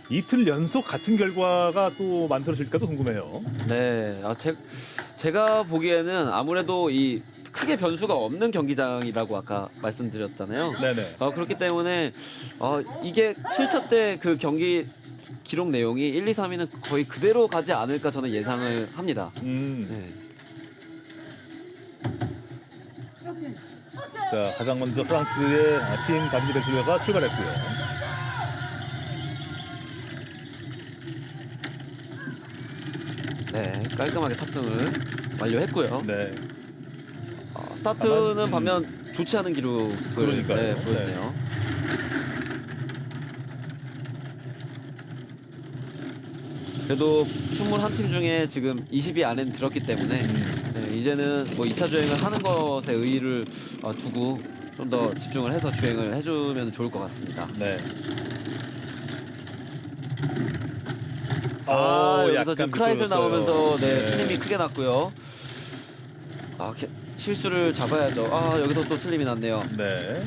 이틀 연속 같은 결과가 또 만들어질까도 궁금해요. 네, 제가 보기에는 아무래도 이 크게 변수가 없는 경기장이라고 아까 말씀드렸잖아요. 네네. 그렇기 때문에 이게 7차 때 그 경기 기록 내용이 1, 2, 3위는 거의 그대로 가지 않을까 저는 예상을 합니다. 네. 자, 가장 먼저 프랑스의 팀 다비드 바실레가 출발했고요. 네, 깔끔하게 탑승을 완료했고요. 네. 스타트는 반면 좋지 않은 기록을 그러니까요. 보였네요. 그래도 21팀 중에 지금 20위 안에 들었기 때문에 네, 이제는 뭐 2차 주행을 하는 것에 의의를 두고 좀 더 집중을 해서 주행을 해주면 좋을 것 같습니다. 네. 여기서 지금 크라이슬 나오면서 네. 슬림이 크게 났고요. 실수를 잡아야죠. 여기서 또 슬림이 났네요. 네.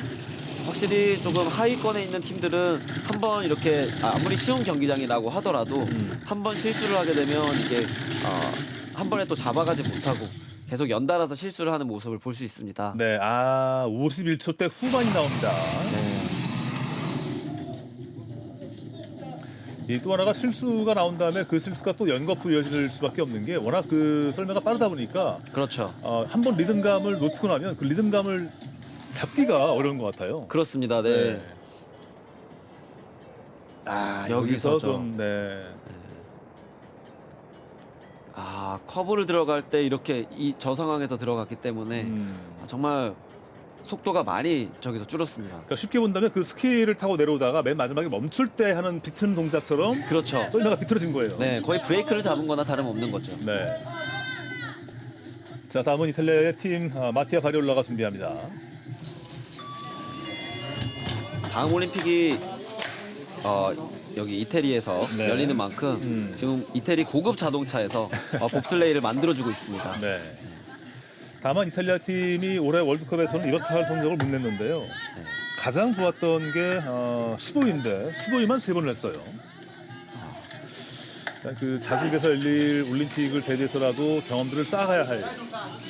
확실히 조금 하위권에 있는 팀들은 한번 이렇게 아무리 쉬운 경기장이라고 하더라도 한번 실수를 하게 되면 이게 한 번에 또 잡아가지 못하고 계속 연달아서 실수를 하는 모습을 볼 수 있습니다. 네. 51초 때 후반이 나옵니다. 네. 이 또 하나가 실수가 나온 다음에 그 실수가 또 연거푸 이어질 수밖에 없는 게 워낙 그 썰매가 빠르다 보니까 그렇죠. 한 번 리듬감을 놓치고 나면 그 리듬감을 잡기가 어려운 것 같아요. 그렇습니다. 네. 여기서 여기서죠. 좀 네. 커브를 들어갈 때 이렇게 저 상황에서 들어갔기 때문에 정말 속도가 많이 저기서 줄었습니다. 그러니까 쉽게 본다면 그 스키를 타고 내려오다가 맨 마지막에 멈출 때 하는 비트는 동작처럼 그렇죠. 썰매가 비틀어진 거예요. 네, 거의 브레이크를 잡은 거나 다름없는 거죠. 네. 자, 다음은 이탈리아의 팀 마티아 바리올라가 준비합니다. 다음 올림픽이 여기 이태리에서 네. 열리는 만큼 지금 이태리 고급 자동차에서 봅슬레이를 만들어주고 있습니다. 네. 다만 이탈리아 팀이 올해 월드컵에서는 이렇다 할 성적을 못 냈는데요. 가장 좋았던 게 15위인데 15위만 3번을 했어요. 그 자국에서 열릴 올림픽을 대비해서라도 경험들을 쌓아야 할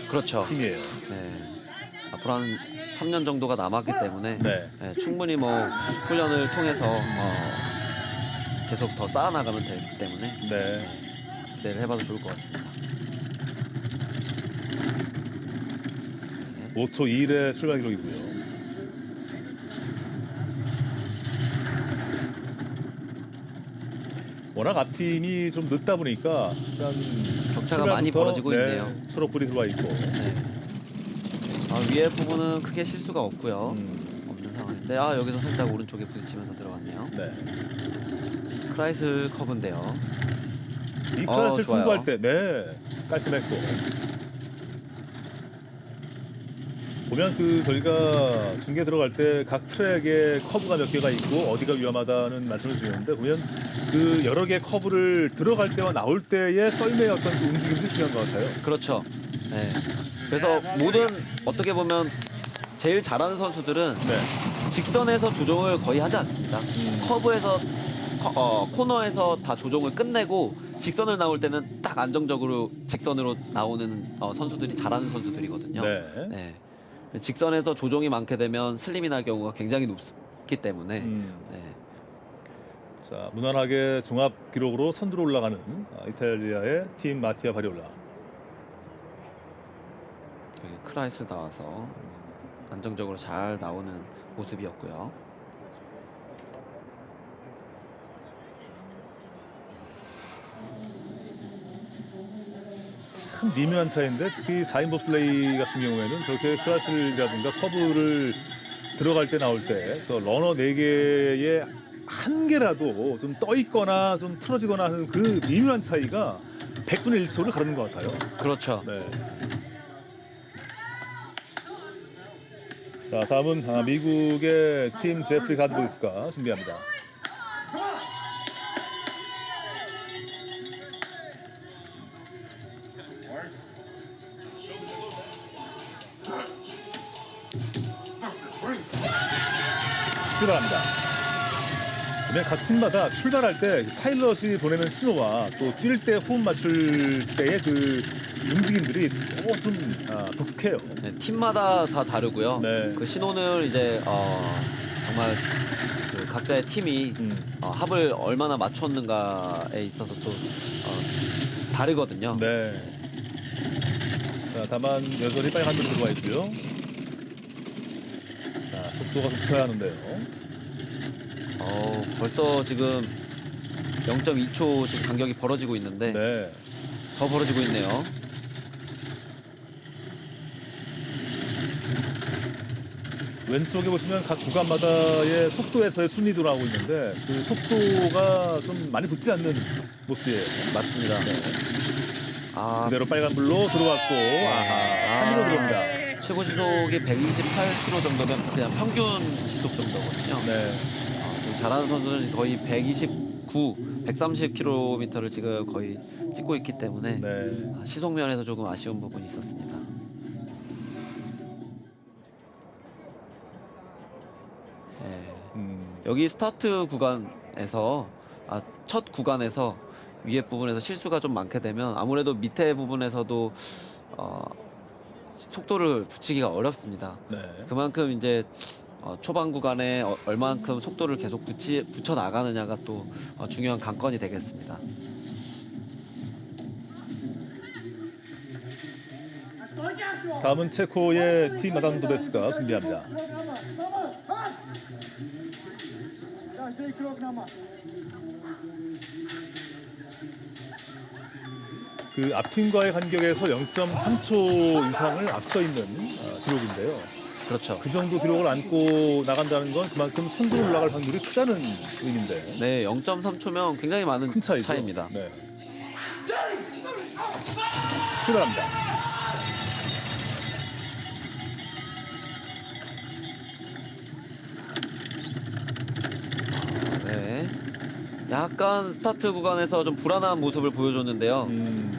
그렇죠. 팀이에요. 네. 앞으로 한 3년 정도가 남았기 때문에 네. 충분히 뭐 훈련을 통해서 계속 더 쌓아나가면 되기 때문에 네. 기대를 해봐도 좋을 것 같습니다. 5초 2일의 출발 기록이고요. 워낙 앞팀이 좀 늦다 보니까 일단 격차가 많이 벌어지고 있네요. 초록불이 들어와 있고. 네. 위에 부분은 크게 실수가 없고요. 없는 상황인데 여기서 살짝 오른쪽에 부딪히면서 들어갔네요. 네. 크라이슬 커브인데요. 이 클래스를 좋아요. 통과할 때 깔끔했고. 보면 그 저희가 중계 들어갈 때 각 트랙에 커브가 몇 개가 있고 어디가 위험하다는 말씀을 드렸는데 보면 그 여러 개의 커브를 들어갈 때와 나올 때의 썰매의 어떤 그 움직임도 중요한 것 같아요. 그렇죠. 네. 그래서 모든 어떻게 보면 제일 잘하는 선수들은 네. 직선에서 조종을 거의 하지 않습니다. 커브에서 코너에서 다 조종을 끝내고 직선을 나올 때는 딱 안정적으로 직선으로 나오는 선수들이 잘하는 선수들이거든요. 네. 네. 직선에서 조종이 많게 되면 슬림이 날 경우가 굉장히 높기 때문에 네. 자, 무난하게 종합 기록으로 선두로 올라가는 이탈리아의 팀 마티아 바리올라. 여기 크라이슬 나와서 안정적으로 잘 나오는 모습이었고요. 참 미묘한 차이인데 특히 4인 봅슬레이 같은 경우에는 저렇게 클래스라든가 커브를 들어갈 때 나올 때 저 러너 4개의 한 개라도 좀 떠 있거나 좀 틀어지거나 하는 그 미묘한 차이가 100분의 1초를 가르는 것 같아요. 그렇죠. 네. 자, 다음은 미국의 팀 제프리 가드보이스가 준비합니다. 출발합니다. 그러면 각 팀마다 출발할 때 파일럿이 보내는 신호와 또 뛸 때 호흡 맞출 때의 그 움직임들이 좀 독특해요. 네, 팀마다 다 다르고요. 네. 그 신호를 이제 정말 그 각자의 팀이 합을 얼마나 맞췄는가에 있어서 또 다르거든요. 네. 자, 다만 여전히 빨간불이 들어와 있고요. 자, 속도가 붙어야 하는데요. 벌써 지금 0.2초 지금 간격이 벌어지고 있는데 네. 더 벌어지고 있네요. 왼쪽에 보시면 각 구간마다의 속도에서의 순위 돌아오고 있는데 그 속도가 좀 많이 붙지 않는 모습이에요. 맞습니다. 네. 아, 그대로 빨간불로 들어왔고 아하 3위로 들어옵니다. 최고 시속이 128km 정도면 그냥 평균 시속 정도거든요. 네. 지금 잘하는 선수는 거의 129, 130km를 지금 거의 찍고 있기 때문에 네. 시속 면에서 조금 아쉬운 부분이 있었습니다. 여기 스타트 구간에서 첫 구간에서 위에 부분에서 실수가 좀 많게 되면 아무래도 밑에 부분에서도 속도를 붙이기가 어렵습니다. 네. 그만큼 이제 초반 구간에 얼만큼 속도를 계속 붙여 나가느냐가 또 중요한 관건이 되겠습니다. 다음은 체코의 팀 마담 도베스가 준비합니다. 그 앞팀과의 간격에서 0.3초 이상을 앞서 있는 기록인데요. 그렇죠. 그 정도 기록을 안고 나간다는 건 그만큼 선두로 올라갈 확률이 크다는 의미인데. 네, 0.3초면 굉장히 많은 큰 차이죠. 차이입니다. 네. 출발합니다. 네, 약간 스타트 구간에서 좀 불안한 모습을 보여줬는데요. 네.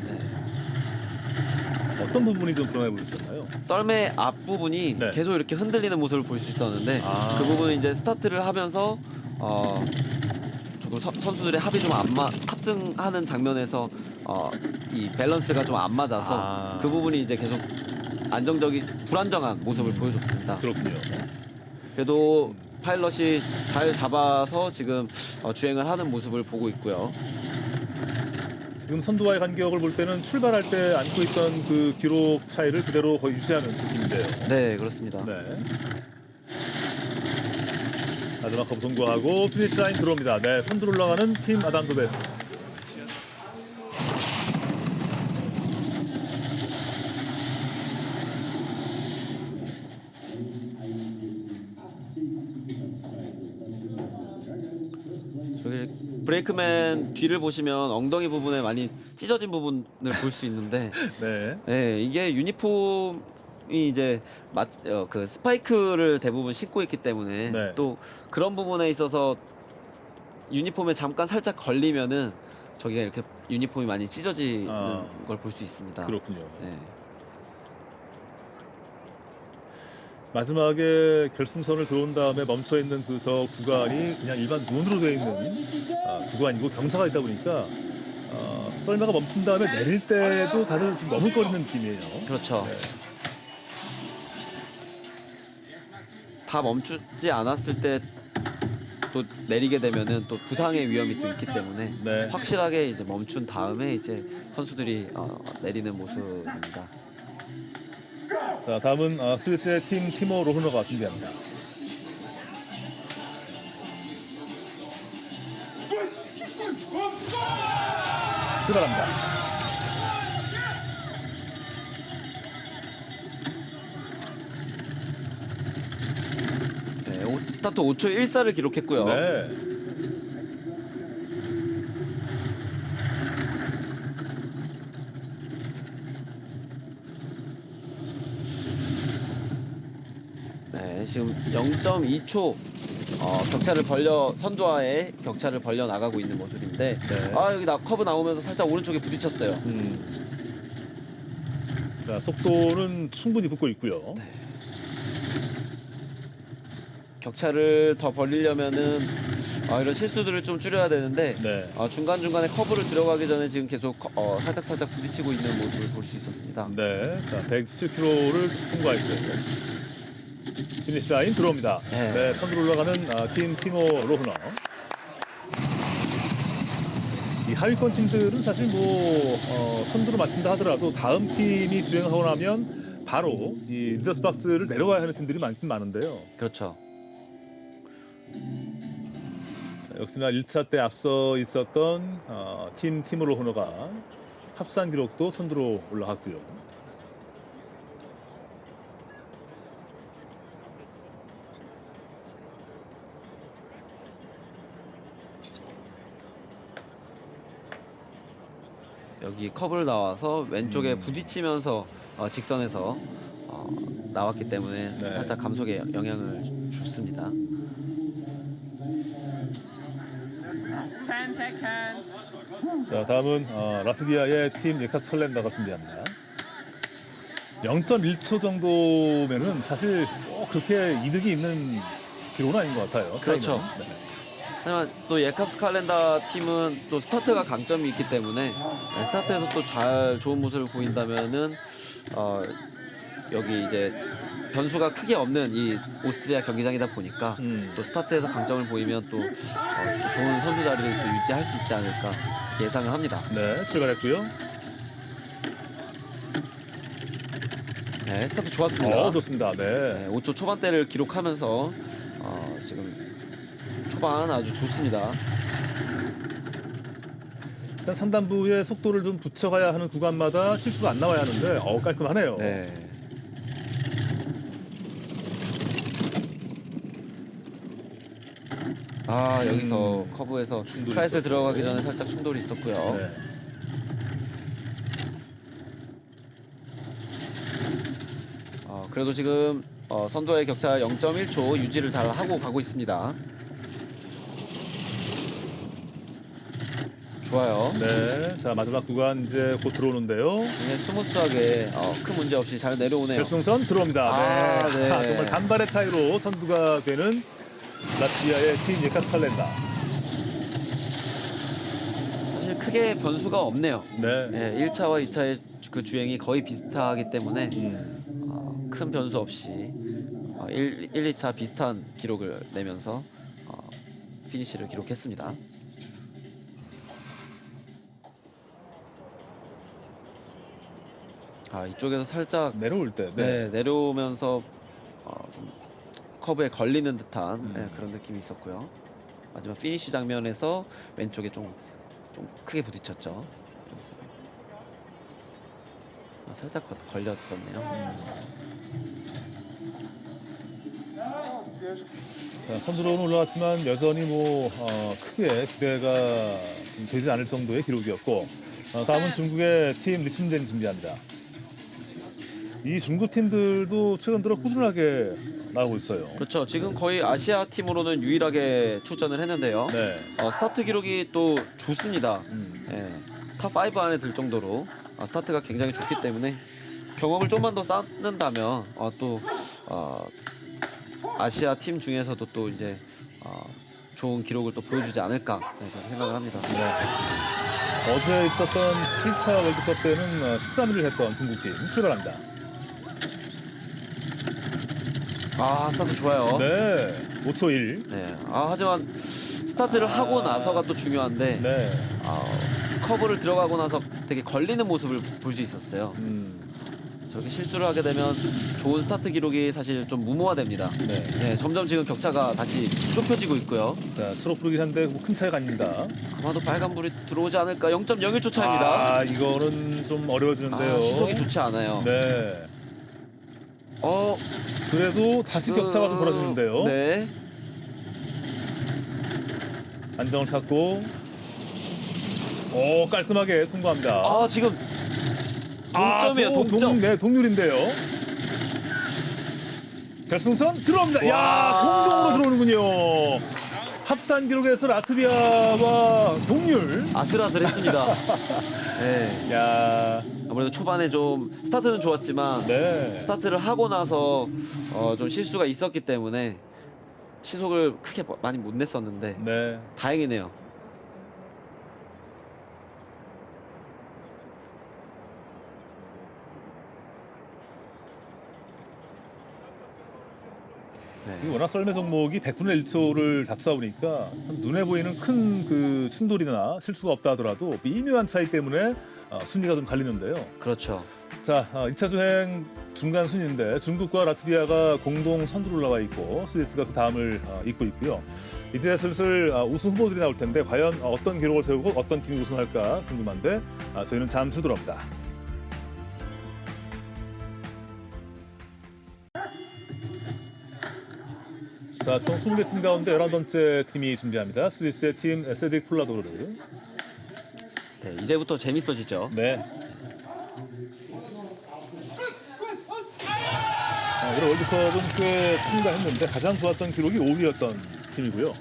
어떤 부분이 좀 불안해 보이셨나요? 썰매 앞부분이 네. 계속 이렇게 흔들리는 모습을 볼 수 있었는데 아. 그 부분은 이제 스타트를 하면서 조금 선수들의 합이 좀 탑승하는 장면에서 이 밸런스가 좀 안 맞아서 그 부분이 이제 계속 불안정한 모습을 보여줬습니다. 그렇군요. 그래도 파일럿이 잘 잡아서 지금 주행을 하는 모습을 보고 있고요. 지금 선두와의 간격을 볼 때는 출발할 때 안고 있던 그 기록 차이를 그대로 거의 유지하는 느낌인데요. 네, 그렇습니다. 네. 마지막 커브 통과하고 피니시 라인 들어옵니다. 네, 선두로 올라가는 팀 아담 도베스. 저기 브레이크맨 뒤를 보시면 엉덩이 부분에 많이 찢어진 부분을 볼 수 있는데 네. 네, 이게 유니폼 이제 그 스파이크를 대부분 신고 있기 때문에 네. 또 그런 부분에 있어서 유니폼에 잠깐 살짝 걸리면은 저기가 이렇게 유니폼이 많이 찢어지는 걸 볼 수 있습니다. 그렇군요. 네. 마지막에 결승선을 들어온 다음에 멈춰 있는 그 저 구간이 그냥 일반 논으로 되어 있는 구간이고 경사가 있다 보니까 썰매가 멈춘 다음에 내릴 때도 다들 좀 머뭇거리는 느낌이에요. 그렇죠. 네. 다 멈추지 않았을 때 또 내리게 되면은 또 부상의 위험이 또 있기 때문에 네. 확실하게 이제 멈춘 다음에 이제 선수들이 내리는 모습입니다. 자, 다음은 스위스의 티모 로흐너가 준비합니다. 출발합니다. 네, 스타트 5초 14를 기록했고요. 네. 네, 지금 0.2초 격차를 벌려 선두와의 격차를 벌려 나가고 있는 모습인데 네. 여기 커브 나오면서 살짝 오른쪽에 부딪혔어요. 자, 속도는 충분히 붙고 있고요. 네. 격차를 더 벌리려면은 이런 실수들을 좀 줄여야 되는데 네. 중간중간에 커브를 들어가기 전에 지금 계속 살짝 부딪히고 있는 모습을 볼 수 있었습니다. 네. 자, 117km를 통과했고요. 피니시 라인 들어옵니다. 네. 네, 선두로 올라가는 티모 로흐너. 이 하위권 팀들은 사실 선두로 마친다 하더라도 다음 팀이 주행하고 나면 바로 이 리더스 박스를 내려와야 하는 팀들이 많긴 많은데요. 그렇죠. 자, 역시나 1차 때 앞서 있었던 티모 로흐너가 합산 기록도 선두로 올라갔고요. 여기 커브를 나와서 왼쪽에 부딪히면서 직선에서 나왔기 때문에 네. 살짝 감속에 영향을 줬습니다. 10 seconds. 자, 다음은 라트비아의 팀 예캅 설렌다가 준비합니다. 0.1초 정도면은 사실 그렇게 이득이 있는 기록은 아닌 것 같아요. 그렇죠. 차이는. 네. 하지만 또 예캅스 칼렌다 팀은 또 스타트가 강점이 있기 때문에 스타트에서 또 좋은 모습을 보인다면은 여기 이제 변수가 크게 없는 이 오스트리아 경기장이다 보니까 또 스타트에서 강점을 보이면 또 좋은 선두 자리를 또 유지할 수 있지 않을까 이렇게 예상을 합니다. 네, 출발했고요. 네, 스타트 좋았습니다. 좋습니다. 네. 네, 5초 초반대를 기록하면서 지금 초반 아주 좋습니다. 일단 산단부의 속도를 좀 붙여가야 하는 구간마다 실수가 안 나와야 하는데 깔끔하네요. 네. 여기서 커브에서 충돌이 프라이스 있었고. 들어가기 전에 살짝 충돌이 있었고요. 네. 그래도 지금 선두와의 격차 0.1초 유지를 잘 하고 가고 있습니다. 좋아요. 네. 자, 마지막 구간 이제 곧 들어오는데요. 굉장히 스무스하게 큰 문제 없이 잘 내려오네요. 결승선 들어옵니다. 네. 네. 정말 간발의 차이로 선두가 되는 라트비아의 팀 예캅 설렌다. 사실 크게 변수가 없네요. 네. 네, 1차와 2차의 그 주행이 거의 비슷하기 때문에 큰 변수 없이 1, 2차 비슷한 기록을 내면서 피니시를 기록했습니다. 이쪽에서 살짝 내려올 때. 네, 내려오면서 좀 커브에 걸리는 듯한 그런 느낌이 있었고요. 마지막 피니시 장면에서 왼쪽에 좀 크게 부딪혔죠. 살짝 걸렸었네요. 자, 선두로는 올라왔지만 여전히 크게 기대가 좀 되지 않을 정도의 기록이었고 다음은 중국의 팀 리춘젠 준비합니다. 이 중국 팀들도 최근 들어 꾸준하게 나오고 있어요. 그렇죠. 지금 거의 아시아 팀으로는 유일하게 출전을 했는데요. 네. 스타트 기록이 또 좋습니다. 탑5 안에 들 정도로 스타트가 굉장히 좋기 때문에 경험을 좀만 더 쌓는다면 또 아시아 팀 중에서도 또 이제 좋은 기록을 또 보여주지 않을까 그렇게 생각을 합니다. 네. 어제 있었던 7차 월드컵 때는 13위를 했던 중국팀 출발합니다. 스타트 좋아요. 네, 5초 1. 네. 하지만 스타트를 하고 나서가 또 중요한데 네. 커브를 들어가고 나서 되게 걸리는 모습을 볼 수 있었어요. 저렇게 실수를 하게 되면 좋은 스타트 기록이 사실 좀 무모화됩니다. 네. 점점 지금 격차가 다시 좁혀지고 있고요. 자, 초록불이긴 한데 뭐큰 차이가 아닙니다. 아마도 빨간불이 들어오지 않을까. 0.01초 차입니다. 이거는 좀 어려워지는데요. 시속이 좋지 않아요. 네. 그래도 다시 격차가 좀 벌어지는데요. 네. 안정을 찾고 깔끔하게 통과합니다. 지금 동점이에요. 동점. 네, 동률인데요. 결승선 들어옵니다. 공동으로 들어오는군요. 합산 기록에서 라트비아와 동률. 아슬아슬했습니다. 네. 야, 아무래도 초반에 좀 스타트는 좋았지만 네. 스타트를 하고 나서 좀 실수가 있었기 때문에 시속을 크게 많이 못 냈었는데 네. 다행이네요. 이 워낙 썰매 종목이 100분의 1초를 잡수다 참 눈에 보이는 큰 그 충돌이나 실수가 없다 하더라도 미묘한 차이 때문에 순위가 좀 갈리는데요. 그렇죠. 자, 2차 주행 중간 순위인데 중국과 라트비아가 공동 선두로 올라와 있고 스위스가 그 다음을 잇고 있고요. 이제 슬슬 우승 후보들이 나올 텐데 과연 어떤 기록을 세우고 어떤 팀이 우승할까 궁금한데 저희는 잠시 후 돌아옵니다. 자, 총 20개 팀 가운데 11번째 팀이 준비합니다. 스위스의 팀 세딕 폴라도르. 네, 이제부터 재밌어지죠. 네. 올해 월드컵은 꽤 참가했는데 가장 좋았던 기록이 5위였던 팀이고요.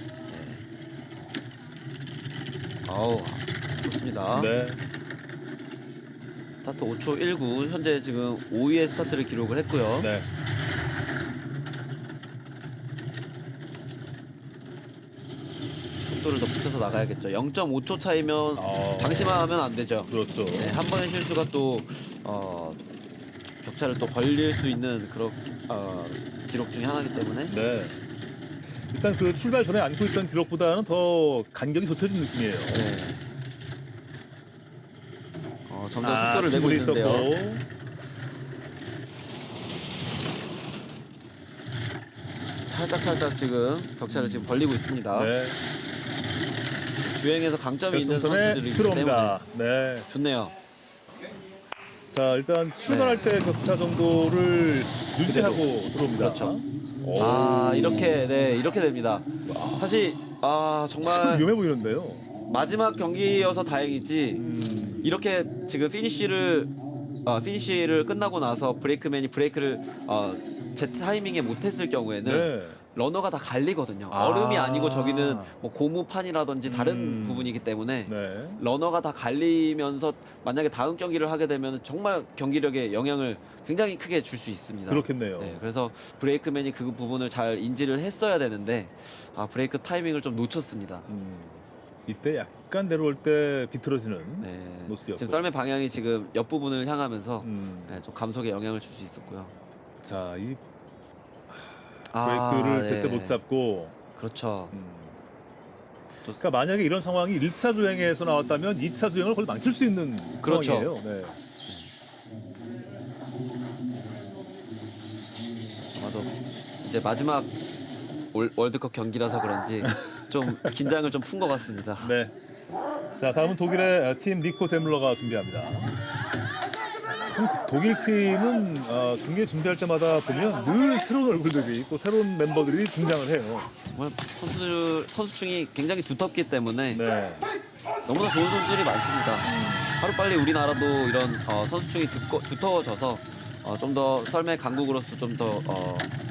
좋습니다. 네. 스타트 5초 19. 현재 지금 5위의 스타트를 기록을 했고요. 네. 속도를 더 붙여서 나가야겠죠. 0.5초 차이면 방심하면 안 되죠. 그렇죠. 네, 한 번의 실수가 또 격차를 또 벌릴 수 있는 그런 기록 중에 하나이기 때문에 네. 일단 그 출발 전에 안고 있던 기록보다는 더 간격이 좁혀진 느낌이에요. 네. 점점 속도를 내고 충돌이 있는데요. 있었고. 살짝 지금 격차를 지금 벌리고 있습니다. 네. 주행에서 강점이 있는 결승선에 선수들이기 때문에 들어옵니다. 네. 좋네요. 자, 일단 출발할 때 격차 정도를 유지하고 들어옵니다. 그렇죠. 오. 이렇게 됩니다. 사실 참 정말 위험해 보이는데요. 마지막 경기여서 다행이지 이렇게 지금 피니쉬를 끝나고 나서 브레이크를 제 타이밍에 못했을 경우에는 네. 러너가 다 갈리거든요. 얼음이 아니고 저기는 뭐 고무판이라든지 다른 부분이기 때문에 네. 러너가 다 갈리면서 만약에 다음 경기를 하게 되면 정말 경기력에 영향을 굉장히 크게 줄 수 있습니다. 그렇겠네요. 네, 그래서 브레이크맨이 그 부분을 잘 인지를 했어야 되는데 브레이크 타이밍을 좀 놓쳤습니다. 이때 약간 내려올 때 비틀어지는 네. 모습이었고. 지금 썰매 방향이 지금 옆부분을 향하면서 네. 좀 감속에 영향을 줄 수 있었고요. 자, 이 브레이크를 제때 못 잡고. 그렇죠. 그러니까 만약에 이런 상황이 1차 주행에서 나왔다면 2차 주행을 거의 망칠 수 있는 그렇죠. 상황이에요. 네. 아마도 이제 마지막 월드컵 경기라서 그런지 좀 긴장을 좀 푼 것 같습니다. 네. 자, 다음은 독일의 팀 니코 제물러가 준비합니다. 참 독일 팀은 중계 준비할 때마다 보면 늘 새로운 얼굴들이 또 새로운 멤버들이 등장을 해요. 정말 선수층이 굉장히 두텁기 때문에 네. 너무나 좋은 선수들이 많습니다. 하루빨리 우리나라도 이런 선수층이 두터워져서 좀 더 썰매 강국으로서 좀 더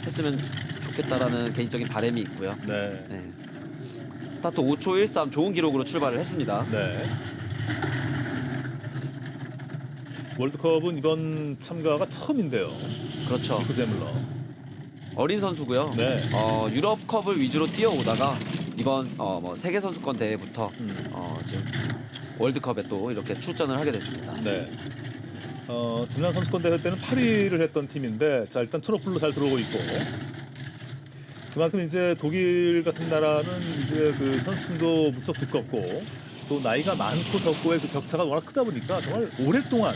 했으면 좋겠다라는 개인적인 바람이 있고요. 네. 네. 스타트 5초 13 좋은 기록으로 출발을 했습니다. 네. 월드컵은 이번 참가가 처음인데요. 그렇죠. 니코 제물러. 어린 선수고요. 네. 유럽컵을 위주로 뛰어오다가 이번 뭐 세계 선수권 대회부터 지금 월드컵에 또 이렇게 출전을 하게 됐습니다. 네. 지난 선수권 대회 때는 8위를 했던 팀인데, 자 일단 초록불로 잘 들어오고 있고, 그만큼 이제 독일 같은 나라는 이제 그 선수층도 무척 두껍고 또 나이가 많고 적고의 그 격차가 워낙 크다 보니까 정말 오랫동안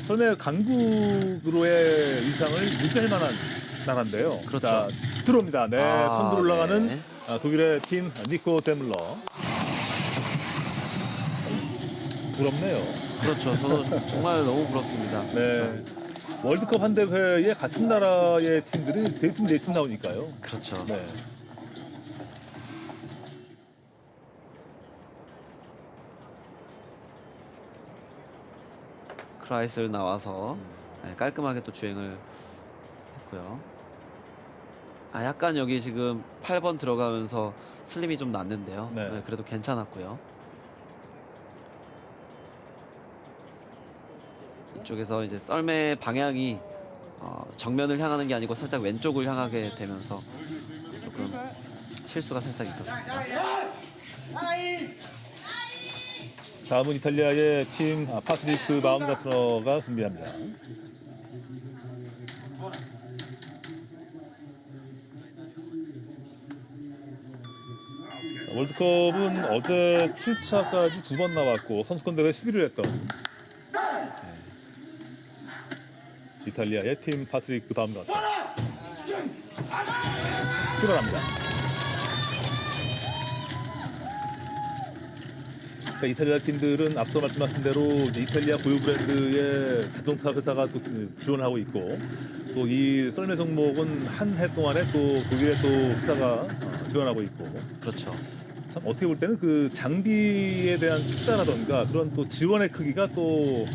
썰매 강국으로의 위상을 유지할 만한 나라인데요. 그렇죠. 자 들어옵니다. 네, 선두로 올라가는 네. 독일의 팀 니코 제물러. 부럽네요. 그렇죠. 저도 정말 너무 부럽습니다. 네. 진짜. 월드컵 한 대회에 같은 나라의 팀들이 3팀, 4팀 나오니까요. 그렇죠. 네. 크라이슬 나와서 깔끔하게 또 주행을 했고요. 약간 여기 지금 8번 들어가면서 슬림이 좀 났는데요. 네. 그래도 괜찮았고요. 이쪽에서 이제 썰매 방향이 정면을 향하는 게 아니고 살짝 왼쪽을 향하게 되면서 조금 실수가 살짝 있었습니다. 다음은 이탈리아의 팀 파트리크 바움가트너가 준비합니다. 자, 월드컵은 어제 7차까지 2번 나왔고 선수권 대회 11위를 했던 이탈리아의 팀 파트리크 바움가트너. 출발합니다. 그러니까 이탈리아 팀들은 앞서 말씀하신 대로 이탈리아 고유 브랜드의 자동차 회사가 또 지원하고 있고, 또 이 썰매 종목은 한 해 동안에 또 독일의 또 회사가 지원하고 있고, 그렇죠. 참 어떻게 볼 때는 그 장비에 대한 투자라던가 그런 또 지원의 크기가 또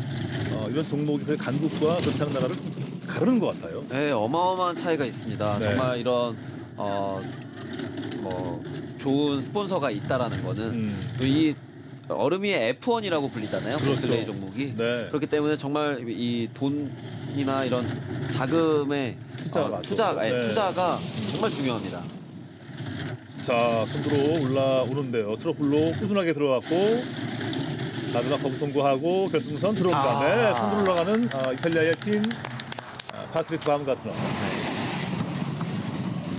이런 종목에서의 강국과 거창 나라를 좀 가르는 것 같아요. 네, 어마어마한 차이가 있습니다. 네. 정말 이런 뭐 좋은 스폰서가 있다라는 거는 또 이 얼음이의 F1이라고 불리잖아요. 그렇죠. 보슬레이 종목이. 네. 그렇기 때문에 정말 이 돈이나 이런 자금의 투자가 정말 중요합니다. 자, 선두로 올라오는데요. 트러플로 꾸준하게 들어갔고 마지막 거부 통과하고 결승선 들어옵니다. 네, 선두로 올라가는 이탈리아의 팀 파트리크 바움가트너.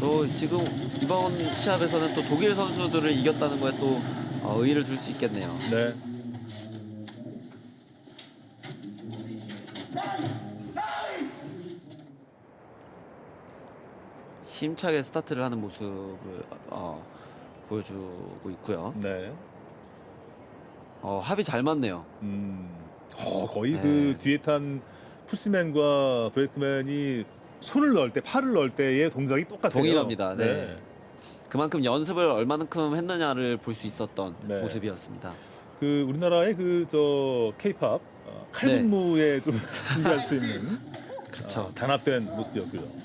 또 지금 이번 시합에서는 또 독일 선수들을 이겼다는 거에 또 의의를 둘 수 있겠네요. 네. 힘차게 스타트를 하는 모습을 보여주고 있고요. 네. 합이 잘 맞네요. 거의 네. 그 뒤에 탄 푸시맨과 브레이크맨이 손을 넣을 때, 팔을 넣을 때의 동작이 똑같아요. 동일합니다. 네. 그만큼 연습을 얼마만큼 했느냐를 볼 수 있었던 네. 모습이었습니다. 그 우리나라의 그 저 K-팝 칼군무에 좀 준비할 수 있는 그렇죠. 단합된 모습이었고요.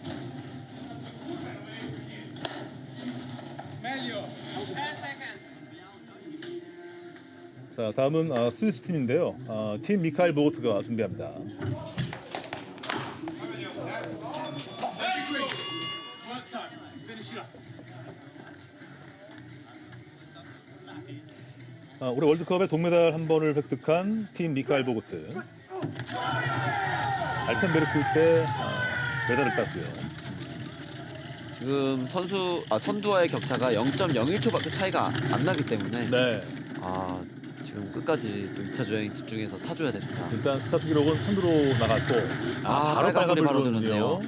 자, 다음은 스위스 팀인데요. 팀 미카엘 보고트가 준비합니다. 올해 월드컵에 동메달 한 번을 획득한 팀 미카엘 보고트. 알펜베르크 때 메달을 땄고요. 지금 선두와의 격차가 0.01초밖에 차이가 안 나기 때문에 네. 지금 끝까지 또 2차 주행 집중해서 타줘야 됩니다. 일단 스타트 기록은 선두로 나갔고 바로 빨간불이 바로 들어오는군요. 들었네요.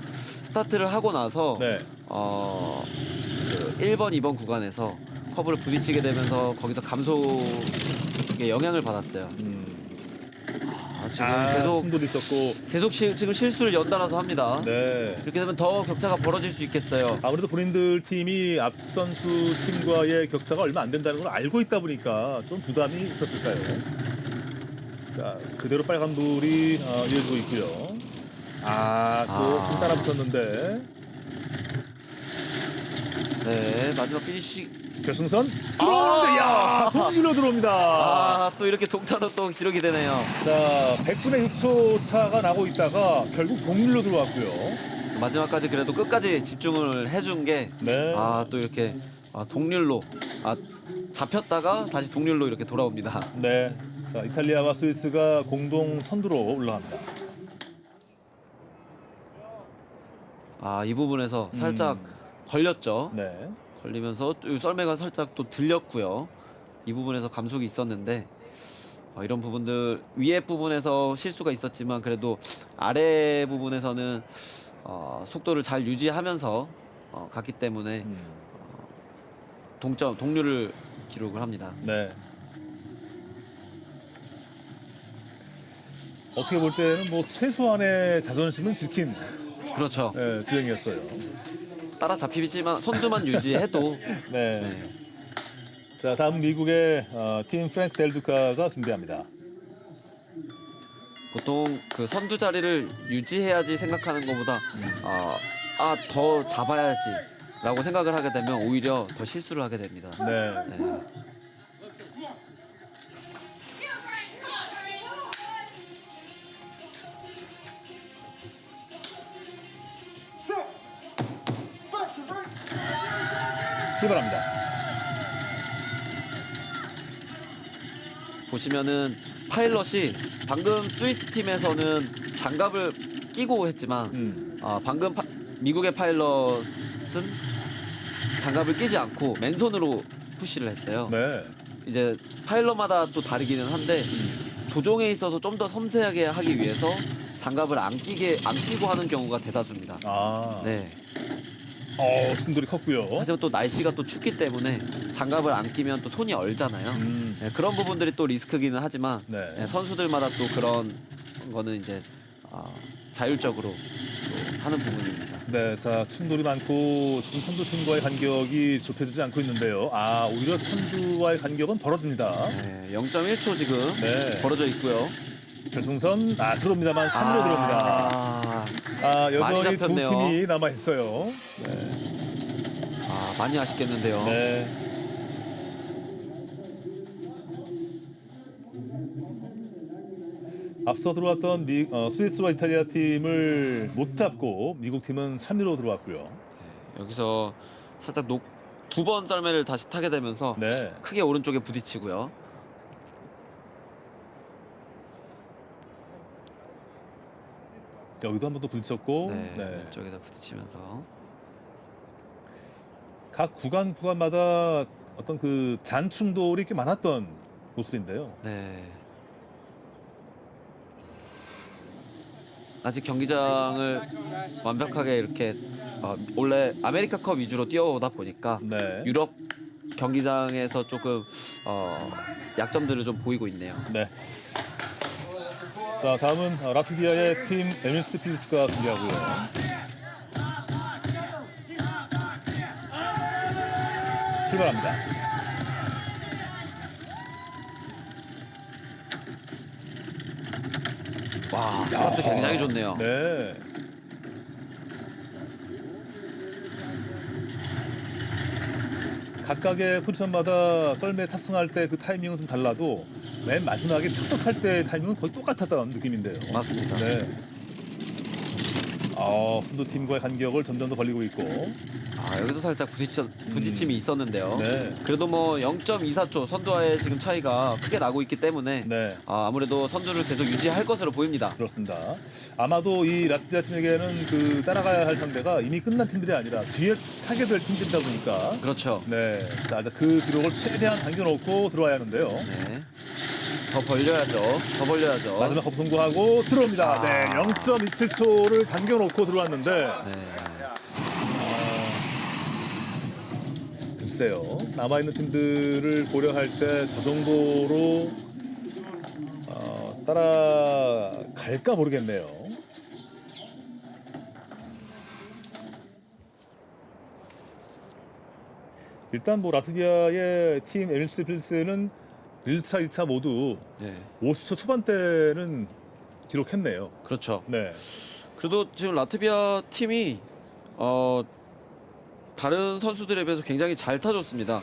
스타트를 하고 나서 네. 그 1번, 2번 구간에서 커브를 부딪히게 되면서 거기서 감속에 영향을 받았어요. 지금 계속 충돌이 있었고. 계속 지금 실수를 연달아서 합니다. 네. 이렇게 되면 더 격차가 벌어질 수 있겠어요. 아무래도 본인들 팀이 앞선수 팀과의 격차가 얼마 안 된다는 걸 알고 있다 보니까 좀 부담이 있었을까요? 자, 그대로 빨간불이 이어지고 있고요. 조금 따라붙었는데 네, 마지막 피니쉬. 결승선 들어오는데 야 동률로 들어옵니다. 또 이렇게 동타로 또 기록이 되네요. 자 100분의 6초 차가 나고 있다가 결국 동률로 들어왔고요. 마지막까지 그래도 끝까지 집중을 해준 게 네. 또 이렇게 동률로 잡혔다가 다시 동률로 이렇게 돌아옵니다. 네. 자 이탈리아와 스위스가 공동 선두로 올라갑니다. 이 부분에서 살짝 걸렸죠. 네. 걸리면서 또 썰매가 살짝 또 들렸고요. 이 부분에서 감속이 있었는데 이런 부분들 위에 부분에서 실수가 있었지만 그래도 아래 부분에서는 속도를 잘 유지하면서 갔기 때문에 동률을 기록을 합니다. 네. 어떻게 볼 때는 뭐 최소한의 자존심은 지킨 그렇죠. 주행이었어요. 따라잡히지만 선두만 유지해도 네. 자 다음 미국의 팀 프랭크 델두카가 준비합니다. 보통 그 선두 자리를 유지해야지 생각하는 것보다 더 잡아야지라고 생각을 하게 되면 오히려 더 실수를 하게 됩니다. 네. 네. 출발합니다. 보시면은 파일럿이 방금 스위스 팀에서는 장갑을 끼고 했지만 방금 미국의 파일럿은 장갑을 끼지 않고 맨손으로 푸시를 했어요. 네. 이제 파일럿마다 또 다르기는 한데 조종에 있어서 좀 더 섬세하게 하기 위해서 장갑을 안 끼고 하는 경우가 대다수입니다. 네. 충돌이 컸고요. 하지만 또 날씨가 또 춥기 때문에 장갑을 안 끼면 또 손이 얼잖아요. 네, 그런 부분들이 또 리스크기는 하지만 네. 선수들마다 또 그런 거는 이제 자율적으로 또 하는 부분입니다. 네, 자 충돌이 많고 지금 선두팀과의 간격이 좁혀지지 않고 있는데요. 오히려 선두와의 간격은 벌어집니다. 네, 0.1초 지금 네. 벌어져 있고요. 결승선 들어옵니다만 3위로 들어옵니다. 많이 여전히 두 잡혔네요. 팀이 남아 있어요. 네. 많이 아쉽겠는데요. 네. 앞서 들어왔던 스위스와 이탈리아 팀을 못 잡고 미국 팀은 3위로 들어왔고요. 여기서 살짝 두 번 썰매를 다시 타게 되면서 네. 크게 오른쪽에 부딪히고요. 여기도 한 번 더 부딪혔고 네, 왼쪽에다 부딪히면서 각 구간마다 어떤 그 잔 충돌이 꽤 많았던 모습인데요. 네. 아직 경기장을 완벽하게 이렇게 원래 아메리카컵 위주로 뛰어오다 보니까 네. 유럽 경기장에서 조금 약점들을 좀 보이고 있네요. 네. 자 다음은 라트비아의 팀 에밀스 필스가 준비하고요. 출발합니다. 와, 스타트 굉장히 좋네요. 네. 각각의 포지션마다 썰매 탑승할 때 그 타이밍은 좀 달라도 맨 마지막에 착석할 때 타이밍은 거의 똑같았다는 느낌인데요. 맞습니다. 네. 선두팀과의 간격을 점점 더 벌리고 있고. 여기서 살짝 부딪힘이 있었는데요. 네. 그래도 뭐 0.24초 선두와의 지금 차이가 크게 나고 있기 때문에 네. 아무래도 선두를 계속 유지할 것으로 보입니다. 그렇습니다. 아마도 이 라트비아 팀에게는 그 따라가야 할 상대가 이미 끝난 팀들이 아니라 뒤에 타게 될 팀들이다 보니까. 그렇죠. 네. 자, 그 기록을 최대한 당겨놓고 들어와야 하는데요. 네. 더 벌려야죠. 더 벌려야죠. 마지막 커브 성공하고 들어옵니다. 네. 0.27초를 당겨놓고 들어왔는데. 네. 글쎄요. 남아있는 팀들을 고려할 때 저 정도로 따라갈까 모르겠네요. 일단 뭐 라트비아의 팀 에밀스 필스는 1차, 2차 모두 네. 50초 초반대는 기록했네요. 그렇죠. 네. 그래도 지금 라트비아 팀이 다른 선수들에 비해서 굉장히 잘 타줬습니다.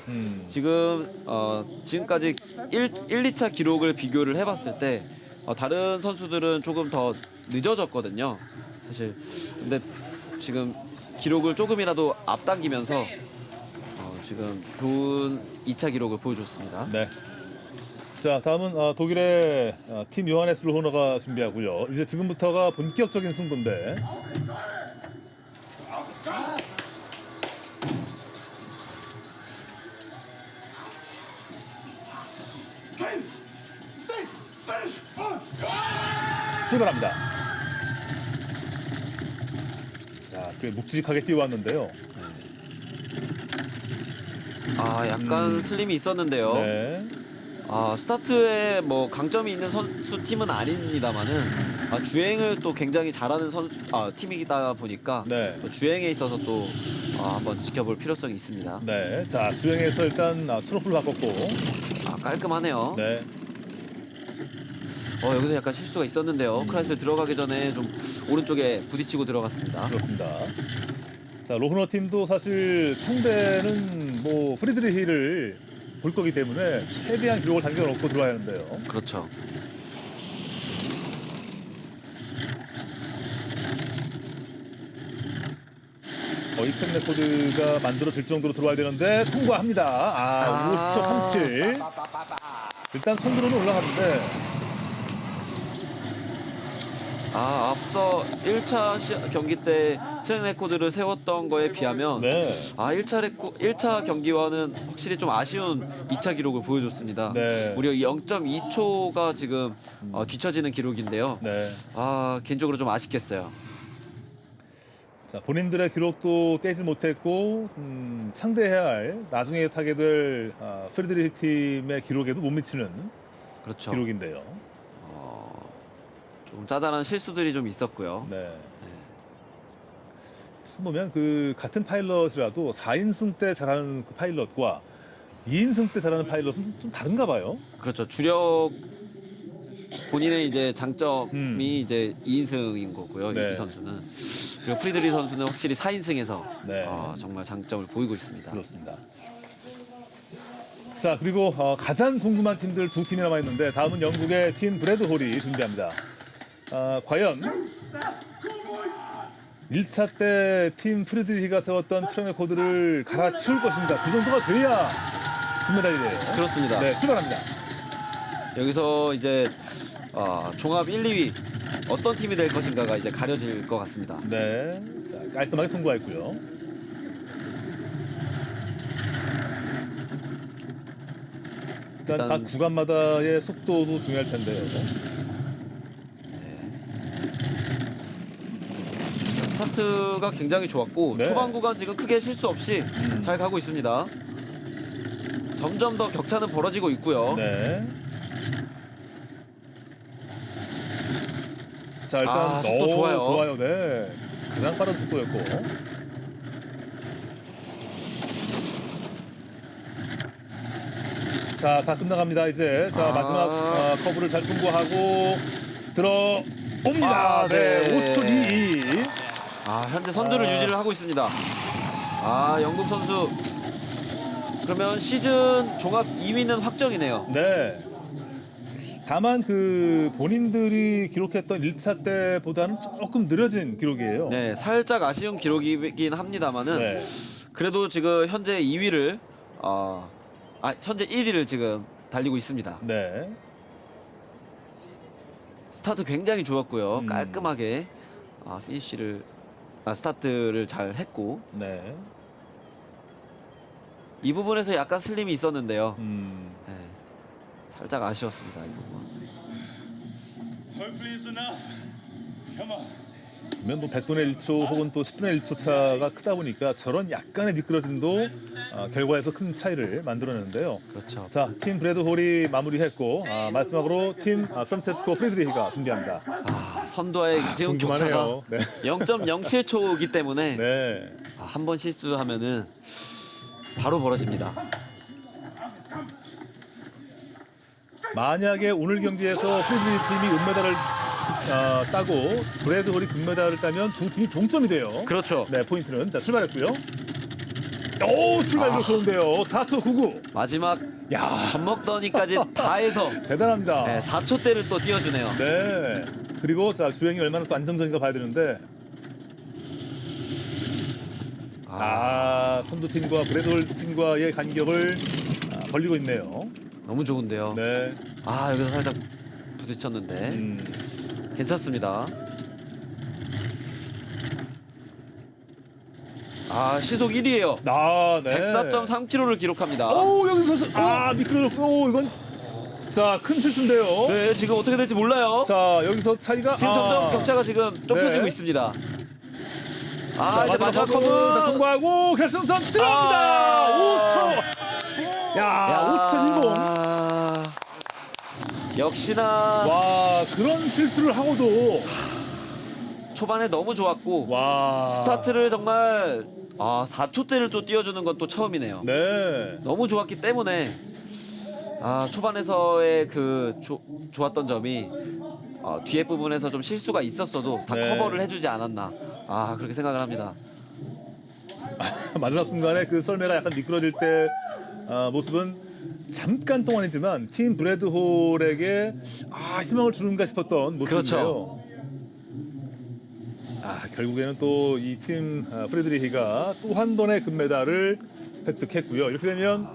지금까지 2차 기록을 비교를 해봤을 때 다른 선수들은 조금 더 늦어졌거든요. 사실 근데 지금 기록을 조금이라도 앞당기면서 지금 좋은 2차 기록을 보여줬습니다. 네. 자, 다음은 독일의 팀 요하네스 로호너가 준비하고요. 이제 지금부터가 본격적인 승부인데. 출발합니다. 자, 꽤 묵직하게 뛰어왔는데요. 약간 슬림이 있었는데요. 네. 스타트에 뭐 강점이 있는 선수 팀은 아닙니다만은 주행을 또 굉장히 잘하는 선수 팀이다 보니까 네. 또 주행에 있어서 또 한번 지켜볼 필요성이 있습니다. 네. 자, 주행에서 일단 트로플을 바꿨고. 깔끔하네요. 네. 여기서 약간 실수가 있었는데요. 크라이슬 들어가기 전에 좀 오른쪽에 부딪히고 들어갔습니다. 그렇습니다. 자, 로흐너 팀도 사실 상대는 뭐 프리드리히를 볼 거기 때문에 최대한 기록을 당겨 놓고 들어와야 하는데요. 그렇죠. 익스트림 레코드가 만들어질 정도로 들어와야 되는데 통과합니다. 50초 37. 일단 선두로는 올라갔는데 앞서 1차 경기 때 트랙 레코드를 세웠던 거에 비하면 네. 1차 경기와는 확실히 좀 아쉬운 2차 기록을 보여줬습니다. 네. 무려 0.2초가 지금 뒤처지는 기록인데요. 네. 개인적으로 좀 아쉽겠어요. 자, 본인들의 기록도 깨지 못했고 상대해야 할 나중에 타게 될 프리드리히 팀의 기록에도 못 미치는 그렇죠. 기록인데요. 좀 짜잘한 실수들이 좀 있었고요. 네. 참 보면 그 같은 파일럿이라도 4인승 때 잘하는 그 파일럿과 2인승 때 잘하는 파일럿은 좀 다른가 봐요. 그렇죠. 주력 본인의 이제 장점이 이제 2인승인 거고요. 네. 이 선수는. 그리고 프리드리 선수는 확실히 4인승에서 네. 정말 장점을 보이고 있습니다. 그렇습니다. 자, 그리고 가장 궁금한 팀들 두 팀이 남아 있는데 다음은 영국의 팀 브래드 홀이 준비합니다. 과연 1차 때 팀 프리드리히가 세웠던 트랙 레코드를 갈아치울 것인가? 그 정도가 돼야 금메달이에요. 그렇습니다. 네, 출발합니다. 여기서 이제 종합 1, 2위 어떤 팀이 될 것인가가 이제 가려질 것 같습니다. 네, 자, 깔끔하게 통과했고요. 일단 각 구간마다의 속도도 중요할 텐데요. 스타트가 굉장히 좋았고 네. 초반 구간 지금 크게 실수 없이 잘 가고 있습니다. 점점 더 격차는 벌어지고 있고요. 네. 자, 일단 속도 좋아요. 좋아요. 네. 가장 빠른 속도였고. 자, 다 끝나갑니다. 이제 자 마지막 커브를 잘 통과하고 들어옵니다. 네, 50초 22. 현재 선두를 유지를 하고 있습니다. 영국 선수 그러면 시즌 종합 2위는 확정이네요. 네. 다만 그 본인들이 기록했던 1차 때보다는 조금 느려진 기록이에요. 네, 살짝 아쉬운 기록이긴 합니다만은 네. 그래도 지금 현재 2위를 현재 1위를 지금 달리고 있습니다. 네. 스타트 굉장히 좋았고요. 깔끔하게 스타트를 잘 했고 네. 이 부분에서 약간 슬림이 있었는데요. 네. 살짝 아쉬웠습니다. 이 부분. Hopefully it's enough. Come on. 그러면 뭐 100분의 1초 혹은 또 10분의 1초 차가 크다 보니까 저런 약간의 미끄러짐도 결과에서 큰 차이를 만들어내는데요. 그렇죠. 자, 팀 브래드 홀이 마무리했고 마지막으로 팀 프란체스코 프리드리히가 준비합니다. 선두와의 지금 격차가 궁금하네요. 네. 0.07초이기 때문에 네. 한 번 실수하면은 바로 벌어집니다. 만약에 오늘 경기에서 프리드리히 팀이 은메달을 따고 브래드홀이 금메달을 따면 두 팀이 동점이 돼요. 그렇죠. 네, 포인트는 자 출발했고요. 오, 출발도 좋은데요. 4.99. 마지막 야, 젖먹더니까지 다 해서 대단합니다. 네, 4초대를 또 띄워주네요. 네. 그리고 자 주행이 얼마나 또 안정적인가 봐야 되는데 선두팀과 브래드홀 팀과의 간격을 벌리고 있네요. 너무 좋은데요. 네. 여기서 살짝 부딪혔는데 괜찮습니다. 시속 1위에요. 네. 104.3km를 기록합니다. 오, 여기서 미끄러졌고 이건 자, 큰 실수인데요. 네, 지금 어떻게 될지 몰라요. 자, 여기서 차이가 지금 점점 격차가 지금 좁혀지고 네. 있습니다. 자, 이제 마지막 커브 커브 통과하고 결승선 들어갑니다. 5초. 야, 5.10. 역시나 와, 그런 실수를 하고도 초반에 너무 좋았고 와. 스타트를 정말 4초대를 또 띄워주는 건 또 처음이네요. 네. 너무 좋았기 때문에 초반에서의 그 좋았던 점이 뒤에 부분에서 좀 실수가 있었어도 다 네. 커버를 해주지 않았나 그렇게 생각을 합니다. 마지막 순간에 그 썰매가 약간 미끄러질 때 모습은 잠깐 동안이지만 팀 브래드홀에게 희망을 주는가 싶었던 모습인데요. 그렇죠. 결국에는 또 이 팀 프레드리히가 또 한 번의 금메달을 획득했고요. 이렇게 되면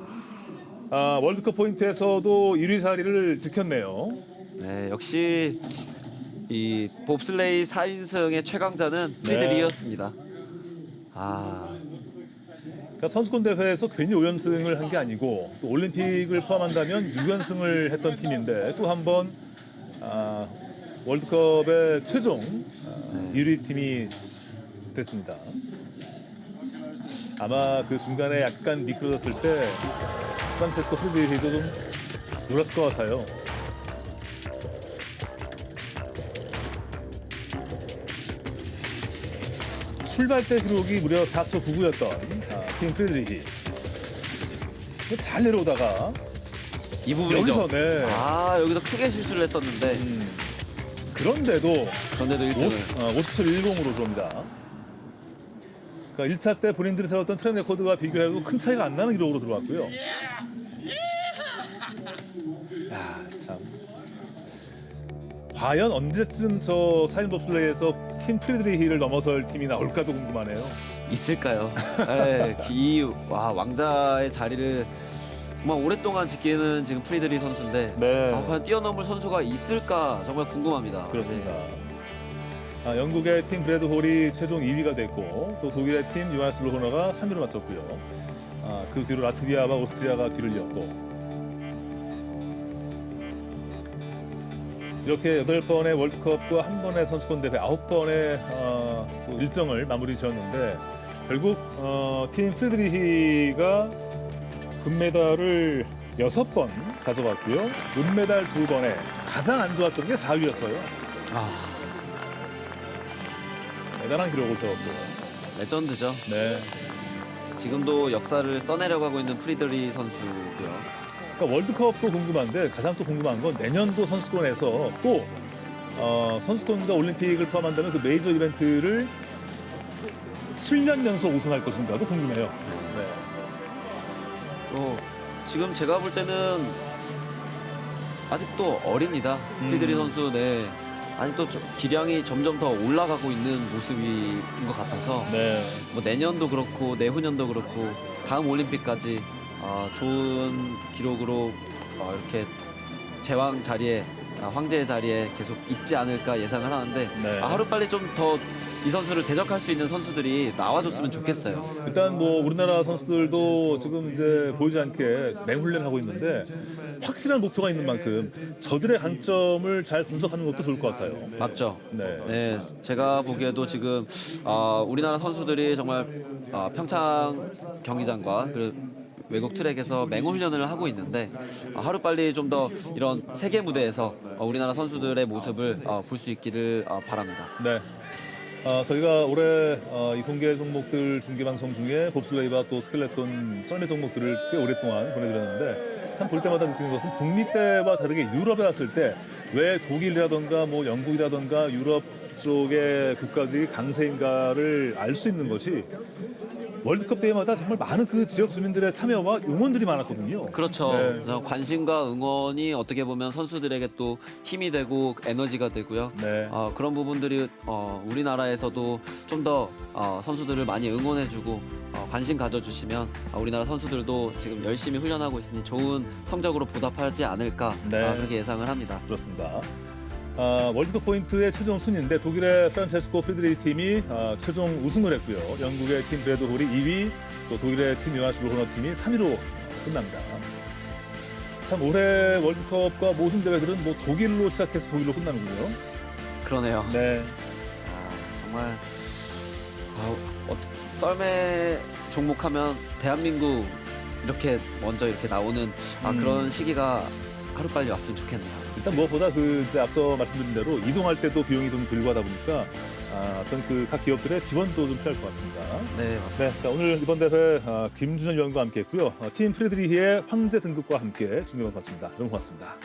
월드컵 포인트에서도 1위 자리를 지켰네요. 네, 역시 이 봅슬레이 4인승의 최강자는 프리드리히였습니다. 그러니까 선수권 대회에서 괜히 5연승을 한 게 아니고 또 올림픽을 포함한다면 6연승을 했던 팀인데 또 한 번 월드컵의 최종 1위 팀이 됐습니다. 아마 그 중간에 약간 미끄러졌을 때 프란체스코 프리드리히도 좀 놀랐을 것 같아요. 출발 때 기록이 무려 4초 99였던 팀 프리드리히 잘 내려오다가 이 부분이죠. 여기서 여기서 크게 실수를 했었는데 그런데도 1등을 50초 10으로 들어옵니다. 그러니까 1차 때 본인들이 세웠던 트랙 레코드와 비교해도 큰 차이가 안 나는 기록으로 들어왔고요. 참. 과연 언제쯤 저 4인 봅슬레이에서 팀 프리드리히를 넘어설 팀이 나올까도 궁금하네요. 있을까요? 네, 이 왕자의 자리를 정말 오랫동안 지키는 지금 프리드리히 선수인데 네. 과연 뛰어넘을 선수가 있을까 정말 궁금합니다. 그렇습니다. 영국의 팀 브래드홀이 최종 2위가 됐고 또 독일의 팀 요하스 로호너가 3위로 맞섰고요. 그 뒤로 라트비아와 오스트리아가 뒤를 이었고 이렇게 8번의 월드컵과 한 번의 선수권 대회 9번의 또 일정을 마무리 지었는데 결국 팀 프리드리히가 금메달을 6번 가져갔고요. 은메달 2번에 가장 안 좋았던 게 4위였어요. 대단한 기록을 세웠고. 레전드죠. 네. 지금도 역사를 써내려가고 있는 프리드리히 선수고요. 그러니까 월드컵도 궁금한데 가장 또 궁금한 건 내년도 선수권에서 또 선수권과 올림픽을 포함한다면 그 메이저 이벤트를 7년 연속 우승할 것인가도 궁금해요. 네. 지금 제가 볼 때는 아직도 어립니다. 프리드리히 선수 아직도 기량이 점점 더 올라가고 있는 모습인 것 같아서 네. 뭐 내년도 그렇고 내후년도 그렇고 다음 올림픽까지 좋은 기록으로 이렇게 제왕 자리에 황제의 자리에 계속 있지 않을까 예상을 하는데 네. 하루빨리 좀 더 이 선수를 대적할 수 있는 선수들이 나와줬으면 좋겠어요. 일단 뭐 우리나라 선수들도 지금 이제 보이지 않게 맹훈련하고 있는데 확실한 목표가 있는 만큼 저들의 강점을 잘 분석하는 것도 좋을 것 같아요. 맞죠? 네. 네, 제가 보기에도 지금 우리나라 선수들이 정말 평창 경기장과 외국 트랙에서 맹훈련을 하고 있는데 하루빨리 좀 더 이런 세계 무대에서 우리나라 선수들의 모습을 볼 수 있기를 바랍니다. 네. 저희가 올해 이 동계 종목들 중계 방송 중에 봅슬레이와 또 스켈레톤 썰매 종목들을 꽤 오랫동안 보내드렸는데 참 볼 때마다 느끼는 것은 북미 때와 다르게 유럽에 왔을 때 왜 독일이라던가 뭐 영국이라던가 유럽 쪽의 국가들이 강세인가를 알 수 있는 것이 월드컵 대회마다 정말 많은 그 지역 주민들의 참여와 응원들이 많았거든요. 그렇죠. 네. 관심과 응원이 어떻게 보면 선수들에게 또 힘이 되고 에너지가 되고요. 네. 그런 부분들이 우리나라에서도 좀 더 선수들을 많이 응원해주고 관심 가져주시면 우리나라 선수들도 지금 열심히 훈련하고 있으니 좋은 성적으로 보답하지 않을까 네. 그렇게 예상을 합니다. 그렇습니다. 월드컵 포인트의 최종 순위인데 독일의 프란체스코 프리드리히 팀이 최종 우승을 했고요. 영국의 팀 브래드 홀이 2위, 또 독일의 팀 요하시 로허너 팀이 3위로 끝납니다. 참 올해 월드컵과 모든 대회들은 뭐 독일로 시작해서 독일로 끝나는군요. 그러네요. 네. 정말 썰매 종목하면 대한민국 이렇게 먼저 이렇게 나오는 그런 시기가 하루빨리 왔으면 좋겠네요. 일단 무엇보다 이제 앞서 말씀드린 대로 이동할 때도 비용이 좀 들고 하다 보니까 어떤 각 기업들의 지원도 좀 필요할 것 같습니다. 네, 맞습니다. 네, 자, 오늘 이번 대회 김준현 위원과 함께했고요. 팀 프리드리히의 황제 등급과 함께 준비해 봤습니다. 너무 고맙습니다.